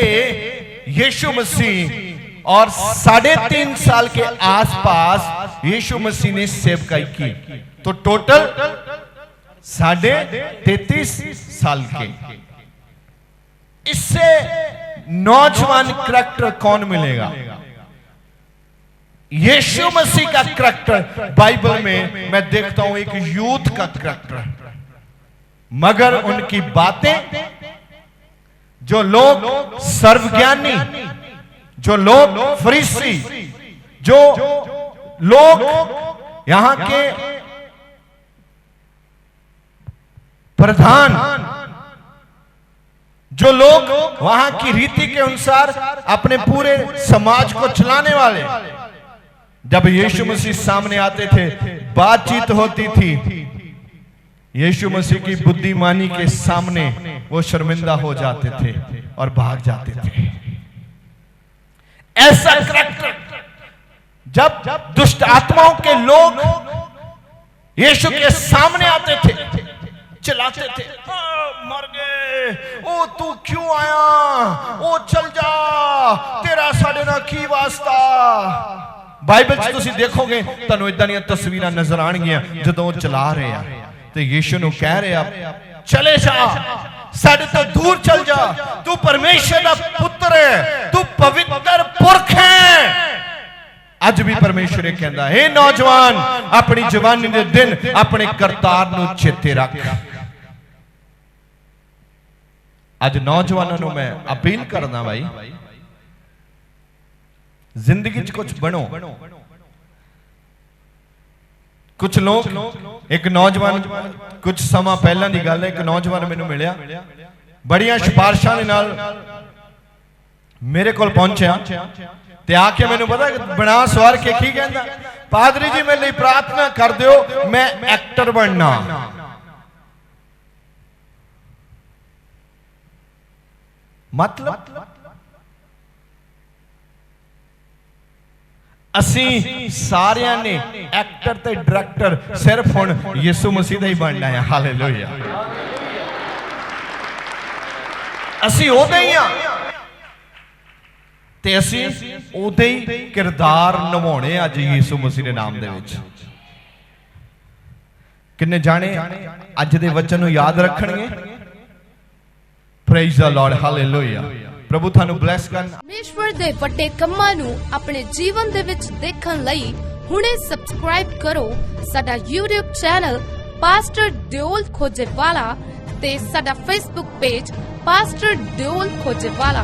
यीशु मसीह, और 3.5 साल के आसपास यीशु मसीह ने सेवकाई की। तो टोटल 33.5 साल के। इससे नौजवान करैक्टर कौन मिलेगा? यीशु मसीह का करैक्टर बाइबल में मैं देखता हूं एक यूथ का करैक्टर, मगर उनकी बातें, जो लोग सर्वज्ञानी, जो लोग फरीसी, जो लोग यहां के प्रधान, जो लोग वहां की रीति के अनुसार अपने पूरे समाज को चलाने वाले, जब यीशु मसीह सामने आते थे, बातचीत होती थी, यीशु मसीह की बुद्धिमानी के सामने वो शर्मिंदा हो जाते थे और भाग जाते थे। ऐसा करैक्टर, जब दुष्ट आत्माओं के लोग यीशु के सामने आते थे, चिल्लाते थे, मर गए, ओ तू क्यों आया, ओ चल जा, तेरा साडे नाल की वास्ता। बाइबल च तुसीं देखोगे तुहानूं इदां दीयां तस्वीरां नजर आणगीਆਂ ਜਦੋਂ ਉਹ ਚਲਾ ਰਹੇ ਆ ਤੇ ਯीशु ਨੂੰ ਕਹਿ ਰਿਹਾ, चले जा, साडे तो दूर चल जा, तू परमेश्वर का पुत्र है, तू पवित्र पुरख है। अज भी परमेश्वर कहता है, नौजवान अपनी जवानी के दिन अपने करतार नूं चेते रख। अज नौजवानों को मैं अपील करना, भाई जिंदगी च कुछ बनो। कुछ लोग, एक नौजवान, कुछ समा पहला की गल है, एक नौजवान मैनू मिलिया, बड़िया सिफारिशां दे नाल मेरे कोल पहुंचा ते आके मैनू पता बना सवार के की कहंदा, पादरी जी मेरे लिए प्रार्थना कर दियो, मैं एक्टर बनना। मतलब असी सारियां ने एक्टर ते डायरेक्टर सिर्फ हुण यीशु मसीह दा ही बनना है। हालेलुया। असी ओदे ही आ ते असी ओदे ही किरदार निभाउणे अज यीशु मसीह दे नाम दे विच। किन्ने जाने अज दे वचन नूं याद रखणगे? Praise the Lord. हालेलुया। प्रभु थानू ब्लेस कर। परमेश्वर दे वड्डे कम्मां नूं अपने जीवन दे विच देखण लई हुणे सब्सक्राइब करो साडा YouTube channel pastor Deol Khojewala ਅਤੇ ਸਾਡਾ ਫੇਸਬੁੱਕ ਪੇਜ ਪਾਸਟਰ ਦਿਓਲ ਖੋਜੇਵਾਲਾ।